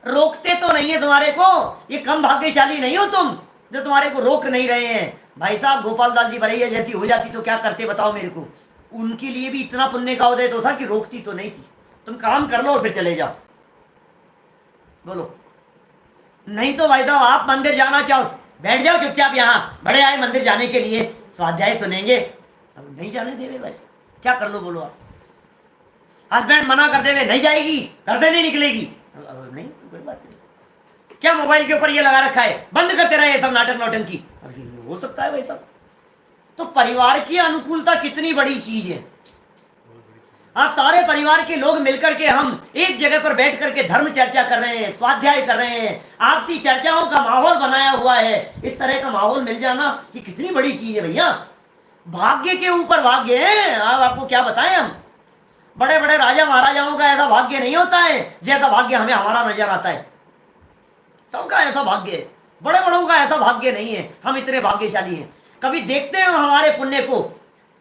रोकते तो नहीं है तुम्हारे को। ये कम भाग्यशाली नहीं हो तुम जो तुम्हारे को रोक नहीं रहे हैं। भाई साहब, गोपाल दास जी भरैया जैसी हो जाती तो क्या करते बताओ मेरे को? उनके लिए भी इतना पुण्य का उदय तो था कि रोकती तो नहीं थी। तुम काम कर लो और फिर चले जाओ। बोलो, नहीं तो भाई साहब आप मंदिर जाना चाहो, बैठ जाओ चुपचाप, यहाँ बड़े आए मंदिर जाने के लिए, स्वाध्याय सुनेंगे। अब नहीं जाने देवे भाई, क्या कर लो बोलो आप? हस्बैंड मना कर देवे, नहीं जाएगी, घर से नहीं निकलेगी। नहीं, कोई बात नहीं। क्या मोबाइल के ऊपर ये लगा रखा है, बंद करते रहे ये सब नाटक नौटंकी? हो सकता है भाई साहब। तो परिवार की अनुकूलता कितनी बड़ी चीज है। आज सारे परिवार के लोग मिलकर के हम एक जगह पर बैठ करके धर्म चर्चा कर रहे हैं, स्वाध्याय कर रहे हैं, आपसी चर्चाओं का माहौल बनाया हुआ है। इस तरह का माहौल मिल जाना ये कितनी बड़ी चीज है भैया। भाग्य के ऊपर भाग्य है। अब आपको क्या बताएं हम, बड़े बड़े राजा महाराजाओं का ऐसा भाग्य नहीं होता है जैसा भाग्य हमें हमारा नजर आता है। सबका ऐसा भाग्य है, बड़े बड़ों का ऐसा भाग्य नहीं है। हम इतने भाग्यशाली हैं। कभी देखते हैं हमारे पुण्य को,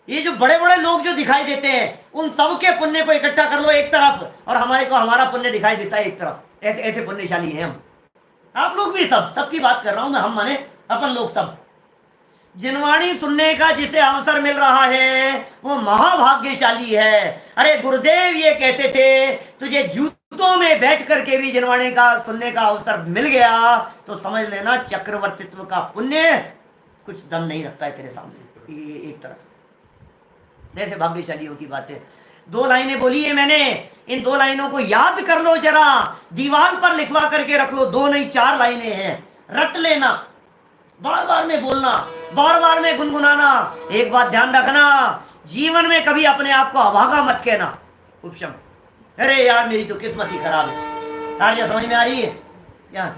ये जो बड़े बड़े लोग जो दिखाई देते हैं, उन सबके पुण्य को इकट्ठा कर लो एक तरफ, और हमारे को हमारा पुण्य दिखाई देता है एक तरफ। ऐसे ऐसे पुण्यशाली हैं हम। आप लोग भी, सबकी बात कर रहा हूं मैं, हम माने अपन लोग सब। जिनवाणी सुनने का जिसे अवसर मिल रहा है वो महाभाग्यशाली है। अरे गुरुदेव ये कहते थे, तुझे जूतों में बैठ करके भी जिनवाणी का सुनने का अवसर मिल गया तो समझ लेना चक्रवर्तित्व का पुण्य कुछ दम नहीं रखता है तेरे सामने। ये एक तरफ ऐसे भाग्यशालियों की बात है। 2 लाइनें बोली है मैंने, इन 2 लाइनों को याद कर लो जरा, दीवार पर लिखवा करके रख लो। 2 नहीं 4 लाइनें हैं, रट लेना, बार बार में बोलना, बार बार में गुनगुनाना। एक बात ध्यान रखना, जीवन में कभी अपने आप को अभागा मत कहना। उपशम, अरे यार मेरी तो किस्मत ही खराब है। यार समझ में आ रही है क्या?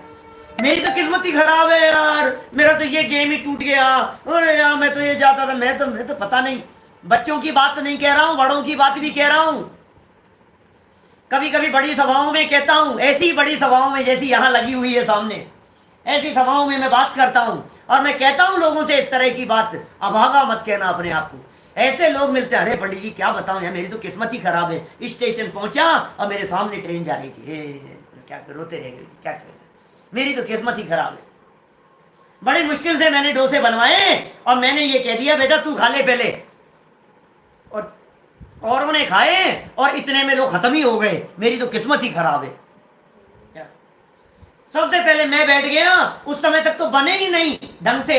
मेरी तो किस्मत ही खराब है यार, मेरा तो ये गेम ही टूट गया। अरे यार मैं तो ये चाहता था, मैं तो पता नहीं। बच्चों की बात नहीं कह रहा हूं, बड़ों की बात भी कह रहा हूं। कभी कभी बड़ी सभाओं में कहता हूं, ऐसी बड़ी सभाओं में जैसी यहां लगी हुई है सामने, ऐसी सभाओं में मैं बात करता हूं और मैं कहता हूं लोगों से इस तरह की बात, अभागा मत कहना अपने आप को। ऐसे लोग मिलते हैं, अरे पंडित जी क्या बताऊं यार, मेरी तो किस्मत ही खराब है। स्टेशन पहुंचा और मेरे सामने ट्रेन जा रही थी, क्या रोते रह गए, क्या करें, मेरी तो किस्मत ही खराब है। बड़ी मुश्किल से मैंने डोसे बनवाए और मैंने ये कह दिया बेटा तू खा ले पहले, और उन्हें खाए और इतने में लोग खत्म ही हो गए। मेरी तो किस्मत ही खराब है। क्या? सबसे पहले मैं बैठ गया, उस समय तक तो बने ही नहीं ढंग से,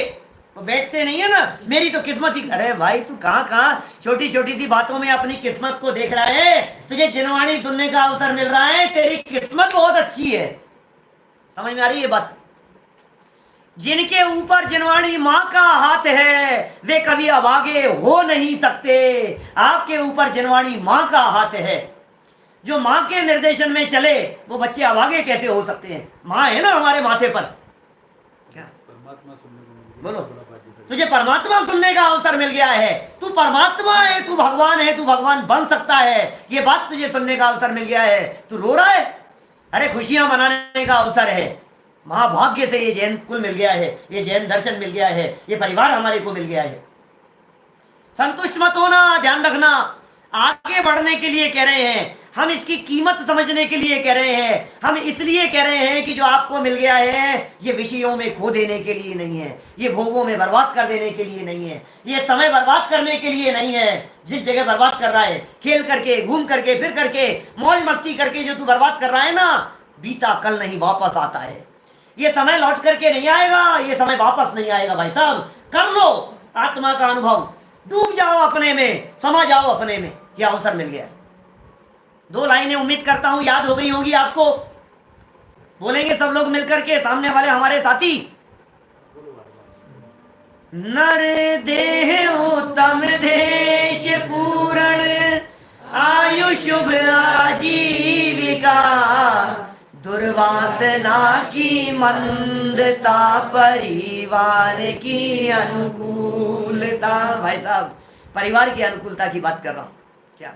तो बैठते नहीं है ना, मेरी तो किस्मत ही। अरे भाई तू कहाँ छोटी छोटी सी बातों में अपनी किस्मत को देख रहा है। तुझे जिनवाणी सुनने का अवसर मिल रहा है, तेरी किस्मत बहुत अच्छी है। समझ में आ रही है बात? जिनके ऊपर जिनवाणी माँ का हाथ है वे कभी अभागे हो नहीं सकते। आपके ऊपर जिनवाणी माँ का हाथ है। जो माँ के निर्देशन में चले वो बच्चे अभागे कैसे हो सकते हैं? माँ है ना हमारे माथे पर। क्या परमात्मा सुनने को मिल गया, बोलो, सबसे बड़ा भाग्य तुझे परमात्मा सुनने का अवसर मिल गया है। तू परमात्मा है, तू भगवान है, तू भगवान बन सकता है। ये बात तुझे सुनने का अवसर मिल गया है, तू रो रहा है? अरे खुशियां मनाने का अवसर है। महाभाग्य से ये जैन कुल मिल गया है, ये जैन दर्शन मिल गया है, ये परिवार हमारे को मिल गया है। संतुष्ट मत होना, ध्यान रखना। आगे बढ़ने के लिए कह रहे हैं हम, इसकी कीमत समझने के लिए कह रहे हैं हम। इसलिए कह रहे हैं कि जो आपको मिल गया है ये विषयों में खो देने के लिए नहीं है, ये भोगों में बर्बाद कर देने के लिए नहीं है, ये समय बर्बाद करने के लिए नहीं है। जिस जगह बर्बाद कर रहा है, खेल करके, घूम करके, फिर करके, मौज मस्ती करके जो तू बर्बाद कर रहा है ना, बीता कल नहीं वापस आता है। ये समय लौट करके नहीं आएगा, ये समय वापस नहीं आएगा। भाई साहब, कर लो आत्मा का अनुभव, डूब जाओ अपने में, समा जाओ अपने में। यह अवसर मिल गया है। 2 लाइनें उम्मीद करता हूं याद हो गई होंगी आपको। बोलेंगे सब लोग मिलकर के, सामने वाले हमारे साथी। नर देह उत्तम देश पूर्ण, आयु शुभ आजीविका, दुर्वासना की मंदता, परिवार की अनुकूलता। भाई साहब, परिवार की अनुकूलता की बात कर रहा हूं। क्या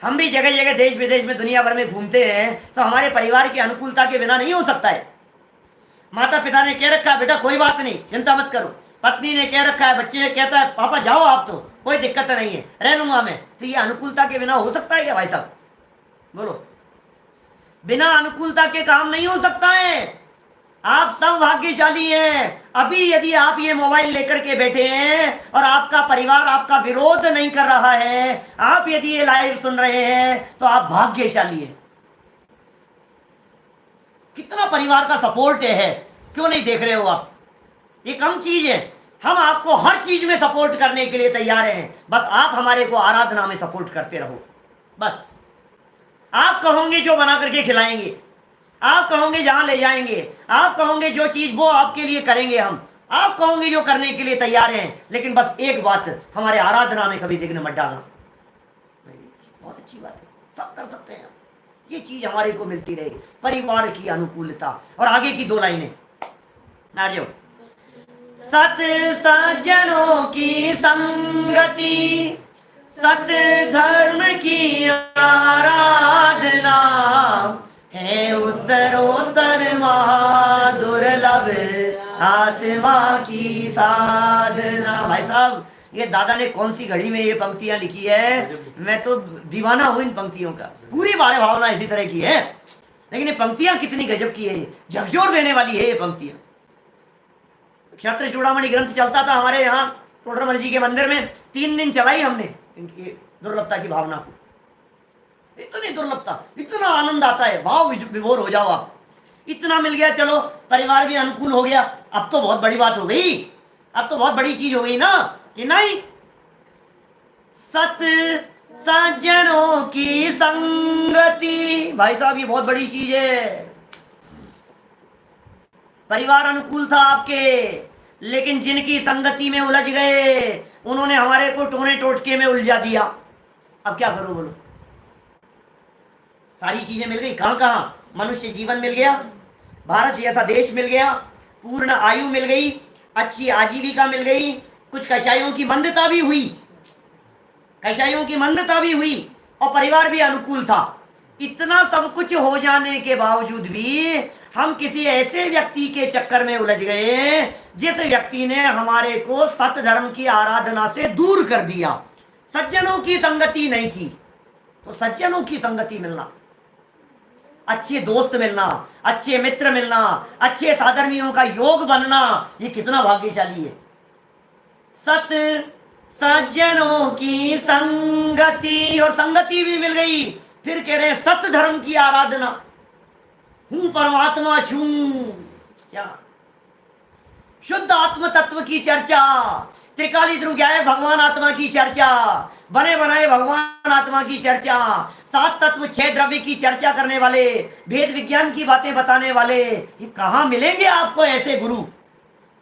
हम भी जगह जगह, देश विदेश में, दुनिया भर में घूमते हैं तो हमारे परिवार की अनुकूलता के बिना नहीं हो सकता है। माता पिता ने कह रखा है बेटा कोई बात नहीं, चिंता मत करो। पत्नी ने कह रखा है, बच्चे ने कहता है पापा जाओ आप, तो कोई दिक्कत नहीं है, रह लूंगा मैं। तो ये अनुकूलता के बिना हो सकता है क्या भाई साहब? बोलो, बिना अनुकूलता के काम नहीं हो सकता है। आप सब भाग्यशाली हैं। अभी यदि आप ये मोबाइल लेकर के बैठे हैं और आपका परिवार आपका विरोध नहीं कर रहा है, आप यदि ये लाइव सुन रहे हैं, तो आप भाग्यशाली हैं। कितना परिवार का सपोर्ट है, क्यों नहीं देख रहे हो आप? ये कम चीज है। हम आपको हर चीज में सपोर्ट करने के लिए तैयार हैं, बस आप हमारे को आराधना में सपोर्ट करते रहो। बस आप कहोगे जो बना करके खिलाएंगे, आप कहोगे जहां ले जाएंगे, आप कहोगे जो चीज वो आपके लिए करेंगे हम, आप कहोगे जो करने के लिए तैयार हैं। लेकिन बस एक बात, हमारे आराधना में कभी विघ्न मत डालना। बहुत अच्छी बात है, सब कर सकते हैं। ये चीज हमारे को मिलती रहे, परिवार की अनुकूलता। और आगे की 2 लाइनें नारियो, सत सज्जनों की संगति, सत धर्म की आराधना, है उत्तरोत्तर महादुर्लभ आत्मा की साधना। भाई साहब, ये दादा ने कौन सी घड़ी में ये पंक्तियां लिखी है, मैं तो दीवाना हूं इन पंक्तियों का। पूरी बारे भावना इसी तरह की है, लेकिन ये पंक्तियां कितनी गजब की है, झकझोर देने वाली है ये पंक्तियां। क्षत्र चूड़ामणि ग्रंथ चलता था हमारे यहाँ टोडरमल जी के मंदिर में, 3 दिन चलाई हमने इनकी दुर्लभता की भावना को। इतनी दुर्लभता, इतना आनंद आता है, भाव विभोर हो जाओ आप। इतना मिल गया, चलो परिवार भी अनुकूल हो गया, अब तो बहुत बड़ी बात हो गई, अब तो बहुत बड़ी चीज हो गई ना, कि नहीं? सत सज्जनों की संगति, भाई साहब ये बहुत बड़ी चीज है। परिवार अनुकूल था आपके, लेकिन जिनकी संगति में उलझ गए, उन्होंने हमारे को टोने टोटके में उलझा दिया। अब क्या करो बोलो? सारी चीजें मिल गई, कहां कहां? मनुष्य जीवन मिल गया, भारत जैसा देश मिल गया, पूर्ण आयु मिल गई, अच्छी आजीविका मिल गई, कुछ कषायों की मंदता भी हुई, कषायों की मंदता भी हुई, और परिवार भी अनुकूल था। इतना सब कुछ हो जाने के बावजूद भी हम किसी ऐसे व्यक्ति के चक्कर में उलझ गए जिस व्यक्ति ने हमारे को सत धर्म की आराधना से दूर कर दिया। सज्जनों की संगति नहीं थी, तो सज्जनों की संगति मिलना, अच्छे दोस्त मिलना, अच्छे मित्र मिलना, अच्छे साधर्मियों का योग बनना, ये कितना भाग्यशाली है। सत सज्जनों की संगति, और संगति भी मिल गई। फिर कह रहे हैं सत धर्म की आराधना, हूं परमात्मा छू, क्या शुद्ध आत्म तत्व की चर्चा, त्रिकाली ध्रुव्याय भगवान आत्मा की चर्चा, बने बनाए भगवान आत्मा की चर्चा, 7 तत्व 6 द्रव्य की चर्चा करने वाले, भेद विज्ञान की बातें बताने वाले, ये कहां मिलेंगे आपको ऐसे गुरु?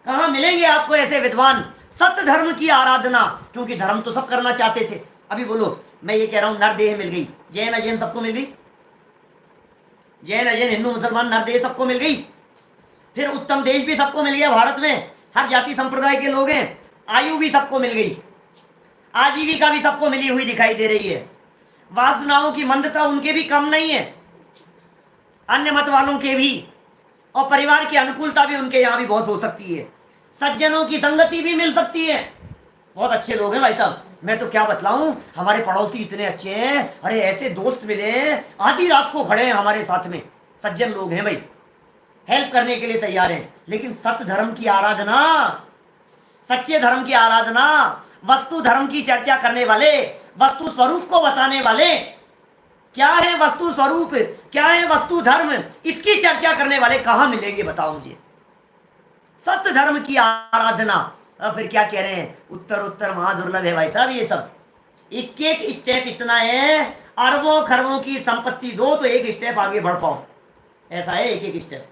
कहाँ मिलेंगे आपको ऐसे विद्वान? सत्य धर्म की आराधना, क्योंकि धर्म तो सब करना चाहते थे। अभी बोलो, मैं ये कह रहा हूं नरदेह मिल गई, जैन अजैन सबको मिल गई, जैन अजैन हिंदू मुसलमान नरदेह सबको मिल गई। फिर उत्तम देश भी सबको मिल गया, भारत में हर जाति संप्रदाय के लोग हैं। आयु भी सबको मिल गई, आजीविका भी सबको मिली हुई दिखाई दे रही है। वासनाओं की मंदता उनके भी कम नहीं है, अन्य मत वालों के भी, और परिवार की अनुकूलता भी उनके यहाँ भी बहुत हो सकती है। सज्जनों की संगति भी मिल सकती है, बहुत अच्छे लोग हैं भाई साहब। मैं तो क्या बतलाऊं, हमारे पड़ोसी इतने अच्छे हैं, अरे ऐसे दोस्त मिले, आधी रात को खड़े हैं हमारे साथ में, सज्जन लोग हैं भाई, हेल्प करने के लिए तैयार हैं। लेकिन सत्य धर्म की आराधना, सच्चे धर्म की आराधना, वस्तु धर्म की चर्चा करने वाले, वस्तु स्वरूप को बताने वाले, क्या है वस्तु स्वरूप, क्या है वस्तु धर्म, इसकी चर्चा करने वाले कहां मिलेंगे बताओ मुझे? सत्य धर्म की आराधना। अब फिर क्या कह रहे हैं, उत्तर उत्तर महादुर्लभ है भाई साहब। ये सब एक एक स्टेप इतना है, अरबों खरबों की संपत्ति दो तो एक स्टेप आगे बढ़ पाओ, ऐसा है एक एक स्टेप।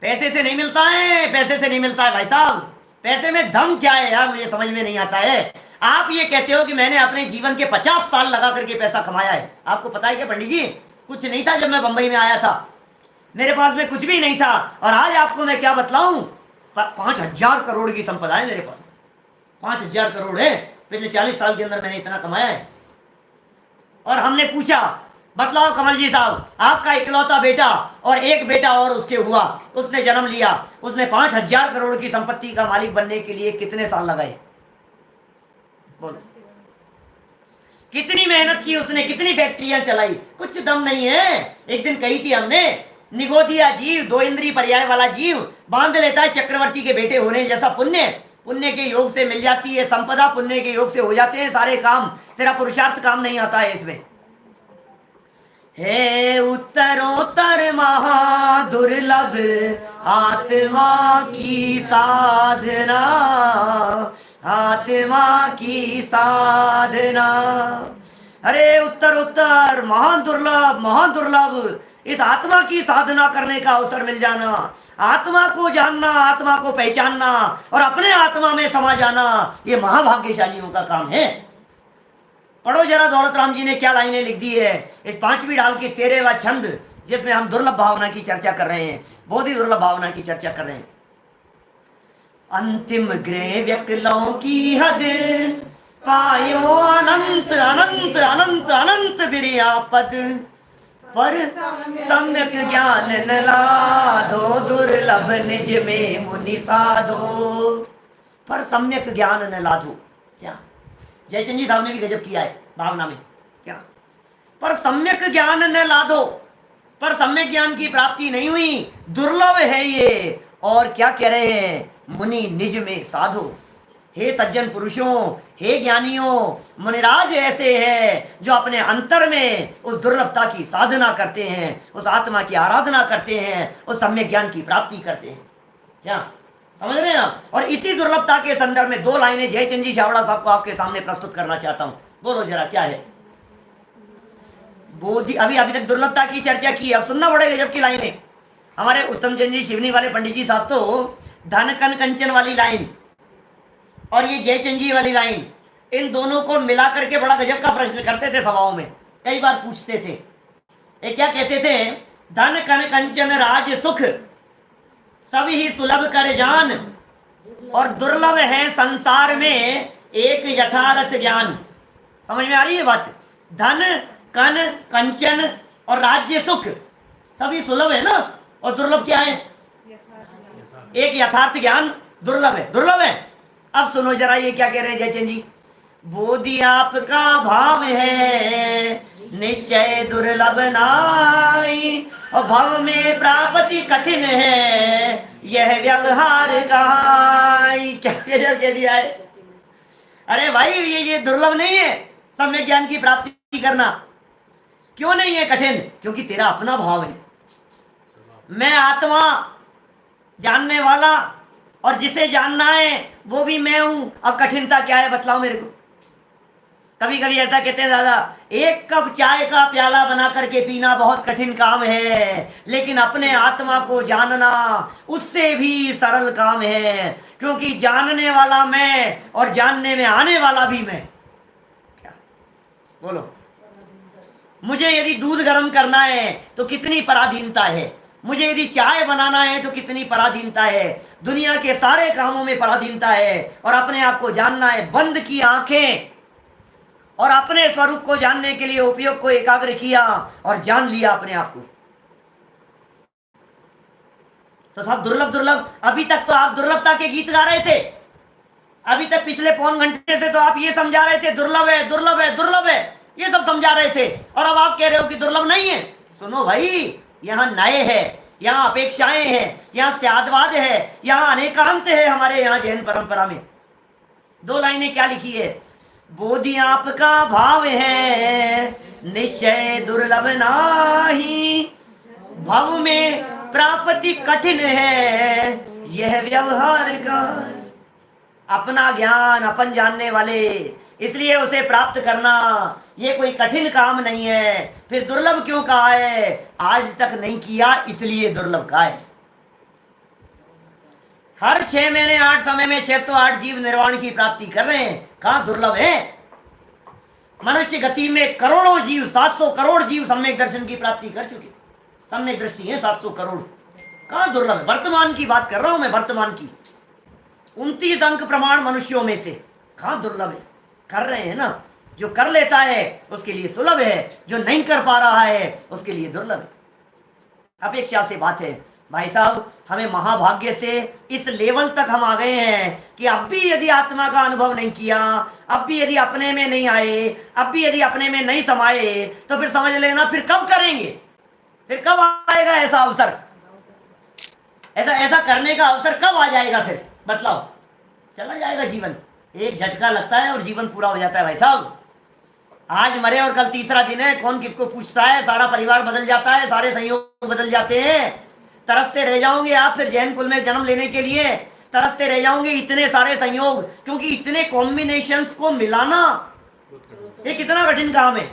पैसे से नहीं मिलता है, पैसे से नहीं मिलता है भाई साहब। पैसे में दम क्या है यार, मुझे समझ में नहीं आता है। आप ये कहते हो कि मैंने अपने जीवन के 50 साल लगा करके पैसा कमाया है। आपको पता है क्या पंडित जी, कुछ नहीं था जब मैं बंबई में आया था, मेरे पास में कुछ भी नहीं था। और आज आपको मैं क्या बतलाऊं, 5,000 करोड़ की संपदा है मेरे पास, 5,000 करोड़ है। पिछले 40 साल के अंदर मैंने इतना कमाया है। और हमने पूछा, बतलाओ कमल जी साहब, आपका इकलौता बेटा और एक बेटा और उसके हुआ, उसने जन्म लिया, उसने 5,000 करोड़ की संपत्ति का मालिक बनने के लिए कितने साल लगाए? बोलो, कितनी मेहनत की उसने, कितनी फैक्ट्रियां चलाई? कुछ दम नहीं है। एक दिन कही थी हमने, निगोदिया जीव, 2 इंद्रिय पर्याय वाला जीव बांध लेता है चक्रवर्ती के बेटे होने जैसा पुण्य। पुण्य के योग से मिल जाती है संपदा, पुण्य के योग से हो जाते हैं सारे काम, तेरा पुरुषार्थ काम नहीं आता है इसमें। हे उत्तरोत्तर महादुर्लभ आत्मा की साधना, आत्मा की साधना। अरे उत्तर उत्तर महान दुर्लभ, महान दुर्लभ, इस आत्मा की साधना करने का अवसर मिल जाना, आत्मा को जानना, आत्मा को पहचानना और अपने आत्मा में समा जाना, ये महाभाग्यशालियों का काम है। पढ़ो जरा दौलत राम जी ने क्या लाइनें लिख दी है इस 5वीं ढाल के 13वां छंद, जिसमें हम दुर्लभ भावना की चर्चा कर रहे हैं, बहुत ही दुर्लभ भावना की चर्चा कर रहे हैं। अंतिम गृह व्यकलों की हद पायो अनंत अनंत अनंत अनंत बिरियापद, पर सम्यक ज्ञान न लादो दुर्लभ निज में मुनि साधो। पर सम्यक ज्ञान न लादो, क्या जयचंद जी साहब ने भी गजब किया है भावना में, क्या पर सम्यक ज्ञान न लादो, पर सम्यक ज्ञान की प्राप्ति नहीं हुई, दुर्लभ है ये। और क्या कह रहे हैं, मुनि निज में साधो। हे सज्जन पुरुषों, हे ज्ञानियों, मुनिराज ऐसे हैं जो अपने अंतर में उस दुर्लभता की साधना करते हैं, उस आत्मा की आराधना करते हैं, उस सम्यक ज्ञान की प्राप्ति करते हैं। क्या समझ रहे हैं आप? और इसी दुर्लभता के संदर्भ में 2 लाइनें जयचंद जी छाबड़ा साहब को आपके सामने प्रस्तुत करना चाहता हूं। बोलो जरा क्या है बोधि। अभी तक दुर्लभता की चर्चा की, अब सुनना पड़ेगा गजब की लाइनें। हमारे उत्तम चंद जी शिवनी वाले पंडित जी साहब तो धन कन कंचन वाली लाइन और ये जयचंद जी वाली लाइन, इन दोनों को मिला करके बड़ा गजब का प्रश्न करते थे सभाओं में, कई बार पूछते थे। ये क्या कहते थे, धन कन कंचन राज सुख सभी ही सुलभ कर जान, और दुर्लभ है संसार में एक यथार्थ ज्ञान। समझ में आ रही है बात? धन कन कंचन और राज्य सुख सभी सुलभ है ना, और दुर्लभ क्या है? एक यथार्थ ज्ञान दुर्लभ है, दुर्लभ है। अब सुनो जरा ये क्या कह रहे हैं जयचंद जी, बोधि आपका भाव है निश्चय दुर्लभ नाई, और भव में प्राप्ति कठिन है यह व्यवहार कहाई। क्या कह दिया है? अरे भाई ये दुर्लभ नहीं है सम्यक ज्ञान की प्राप्ति करना। क्यों नहीं है कठिन? क्योंकि तेरा अपना भाव है, मैं आत्मा जानने वाला, और जिसे जानना है वो भी मैं हूं। अब कठिनता क्या है बतलाओ मेरे को? कभी कभी ऐसा कहते हैं दादा, एक कप चाय का प्याला बना करके पीना बहुत कठिन काम है, लेकिन अपने आत्मा को जानना उससे भी सरल काम है, क्योंकि जानने वाला मैं और जानने में आने वाला भी मैं। क्या बोलो? मुझे यदि दूध गर्म करना है तो कितनी पराधीनता है, मुझे यदि चाय बनाना है तो कितनी पराधीनता है, दुनिया के सारे कामों में पराधीनता है। और अपने आप को जानना है, बंद की आंखें और अपने स्वरूप को जानने के लिए उपयोग को एकाग्र किया और जान लिया अपने आप को। तो सब दुर्लभ दुर्लभ। अभी तक तो आप दुर्लभता के गीत गा रहे थे, अभी तक पिछले पौन घंटे से तो आप ये समझा रहे थे दुर्लभ है दुर्लभ है दुर्लभ है, ये सब समझा रहे थे, और अब आप कह रहे हो कि दुर्लभ नहीं है। सुनो भाई, यहाँ न्याय है, यहाँ अपेक्षाएं हैं, यहाँ स्यादवाद है, यहाँ अनेकांत है। हमारे यहाँ जैन परंपरा में 2 लाइनें क्या लिखी है? बोधि आपका भाव है निश्चय दुर्लभ नाही, भव में प्राप्ति कठिन है यह व्यवहार का। अपना ज्ञान अपन जानने वाले, इसलिए उसे प्राप्त करना ये कोई कठिन काम नहीं है। फिर दुर्लभ क्यों कहा है? आज तक नहीं किया इसलिए दुर्लभ कहा है। हर 6 महीने 8 समय में 608 जीव निर्वाण की प्राप्ति कर रहे हैं, कहां दुर्लभ है? मनुष्य गति में करोड़ों जीव, 700 करोड़ जीव सम्यक दर्शन की प्राप्ति कर चुके, सम्यक दृष्टि है 700 करोड़, कहां दुर्लभ है? वर्तमान की बात कर रहा हूं मैं, वर्तमान की 29 अंक प्रमाण मनुष्यों में से कहां दुर्लभ है? कर रहे हैं ना। जो कर लेता है उसके लिए सुलभ है, जो नहीं कर पा रहा है उसके लिए दुर्लभ है। अपेक्षा से बात है भाई साहब, हमें महाभाग्य से इस लेवल तक हम आ गए हैं कि अब भी यदि आत्मा का अनुभव नहीं किया, अब भी यदि अपने में नहीं आए, अब भी यदि अपने में नहीं समाये, तो फिर समझ लेना फिर कब करेंगे, फिर कब आएगा ऐसा अवसर, ऐसा करने का अवसर कब आ जाएगा? फिर बतलाओ। चला जाएगा जीवन, एक झटका लगता है और जीवन पूरा हो जाता है भाई साहब। आज मरे और कल तीसरा दिन है, कौन किसको पूछता है? सारा परिवार बदल जाता है, सारे संयोग बदल जाते हैं। तरसते रह जाओगे आप फिर जैन कुल में जन्म लेने के लिए, तरसते रह जाओगे। इतने सारे संयोग, क्योंकि इतने कॉम्बिनेशंस को मिलाना ये कितना कठिन काम है।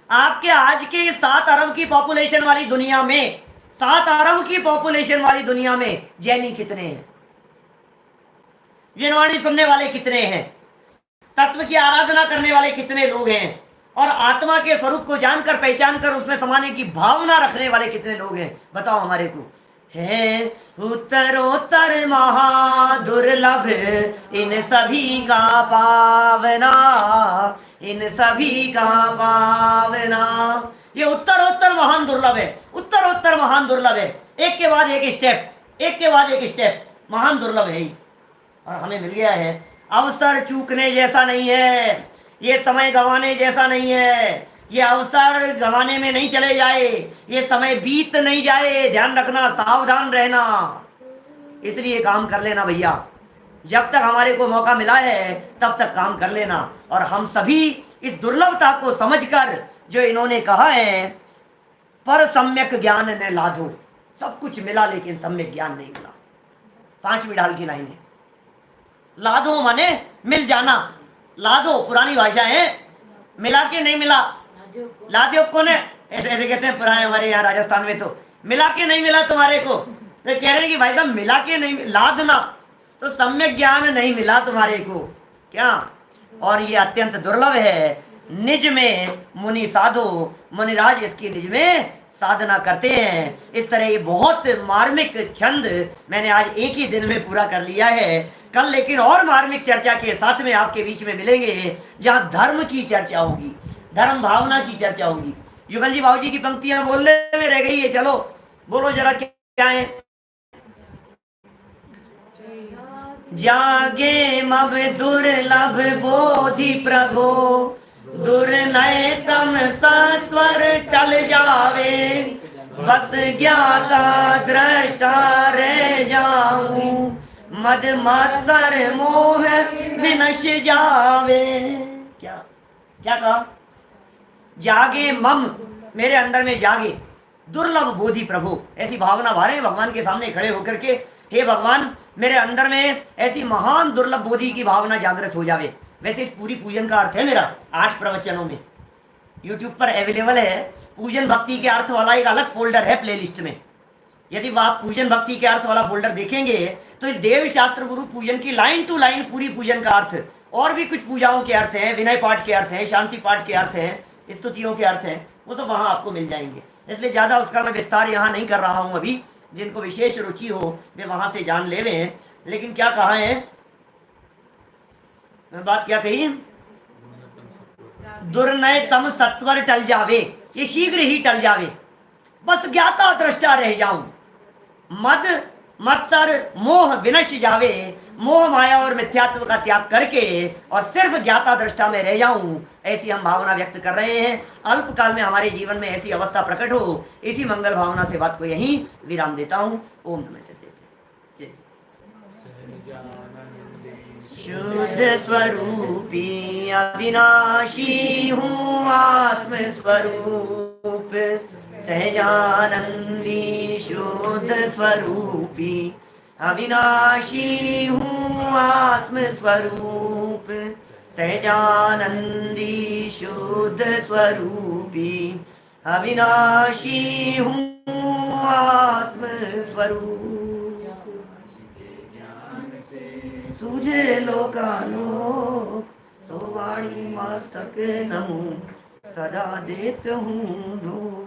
आपके आज के 7 अरब की पॉपुलेशन वाली दुनिया में, 7 अरब की पॉपुलेशन वाली दुनिया में जैनी कितने हैं? जैनवाणी सुनने वाले कितने हैं? तत्व की आराधना करने वाले कितने लोग हैं? और आत्मा के स्वरूप को जानकर, पहचान कर उसमें समाने की भावना रखने वाले कितने लोग हैं? बताओ हमारे को। है उत्तरोत्तर महादुर्लभ इन सभी का पावना, इन सभी का पावना। ये उत्तरोत्तर महान दुर्लभ है, उत्तरोत्तर महान दुर्लभ है। एक के बाद एक स्टेप, एक के बाद एक स्टेप महान दुर्लभ है ही। और हमें मिल गया है। अवसर चूकने जैसा नहीं है, ये समय गंवाने जैसा नहीं है। ये अवसर गंवाने में नहीं चले जाए, ये समय बीत नहीं जाए। ध्यान रखना, सावधान रहना। इसलिए काम कर लेना भैया, जब तक हमारे को मौका मिला है तब तक काम कर लेना। और हम सभी इस दुर्लभता को समझकर, जो इन्होंने कहा है, पर सम्यक ज्ञान ने लाधो। सब कुछ मिला लेकिन सम्यक ज्ञान नहीं मिला। 5वीं ढाल की लाइन है। लाधो माने मिल जाना, लाधो पुरानी भाषा है, मिला के नहीं मिला। लाधो को ने ऐसे ऐसे कहते हैं पुराने, हमारे यहाँ राजस्थान में तो मिला के नहीं मिला तुम्हारे को, तो कह रहे हैं कि भाई साहब मिला के नहीं, लादना तो सम्यक ज्ञान नहीं मिला तुम्हारे को क्या। और ये अत्यंत दुर्लभ है। निज में मुनि साधो, मुनिराज इसकी निज में साधना करते हैं। इस तरह ये बहुत मार्मिक छंद मैंने आज एक ही दिन में पूरा कर लिया है। कल लेकिन और मार्मिक चर्चा के साथ में आपके बीच में मिलेंगे, जहां धर्म की चर्चा होगी, धर्म भावना की चर्चा होगी। युगल जी बाबू जी की पंक्तियां बोलने में रह गई है, चलो बोलो जरा क्या है। जागे मब दुर्लभ बोधि प्रभो, दुर्नय तम सत्वर टल जावे, बस ज्ञाता दृष्टा रह जाऊं, मद मत्सर मोह विनश जावे। क्या क्या कहा? जागे मम, मेरे अंदर में जागे दुर्लभ बोधि प्रभु। ऐसी भावना भारे भगवान के सामने खड़े होकर के, हे भगवान मेरे अंदर में ऐसी महान दुर्लभ बोधि की भावना जागृत हो जावे। वैसे इस पूरी पूजन का अर्थ है मेरा 8 प्रवचनों में, यूट्यूब पर अवेलेबल है। पूजन भक्ति के अर्थ वाला एक अलग फोल्डर है प्लेलिस्ट में। यदि आप पूजन भक्ति के अर्थ वाला फोल्डर देखेंगे तो इस देव शास्त्र गुरु पूजन की लाइन टू लाइन पूरी पूजन का अर्थ, और भी कुछ पूजाओं के अर्थ हैं, विनय पाठ के अर्थ हैं, शांति पाठ के अर्थ हैं, स्तुतियों के अर्थ हैं, वो तो वहां आपको मिल जाएंगे। इसलिए ज्यादा उसका मैं विस्तार यहाँ नहीं कर रहा हूं अभी। जिनको विशेष रुचि हो वे वहां से जान ले लें। लेकिन क्या कहा है, मैं बात क्या कही, दुर्नय तम सत्वर टल जावे, ये शीघ्र ही टल जावे, बस ज्ञाता दृष्टा रह जाऊं, मद मत्सर मोह विनश जावे, मोह माया और मिथ्यात्व का त्याग करके और सिर्फ ज्ञाता दृष्टा में रह जाऊं, ऐसी हम भावना व्यक्त कर रहे हैं। अल्पकाल में हमारे जीवन में ऐसी अवस्था प्रकट हो, इसी मंगल भावना से बात को यहीं विराम देता हूं। ओम नमः सिद्धे। शुद्ध स्वरूपी अविनाशी हूँ आत्म स्वरूप, सहजानंदी शुद्ध स्वरूपी अविनाशी हूँ आत्म स्वरूप, सहजानंदी शुद्ध स्वरूपी अविनाशी हूँ आत्म स्वरूप। सूझे लोकालोक सो वाणी मस्तक नमो, सदा देत हूँ धूप।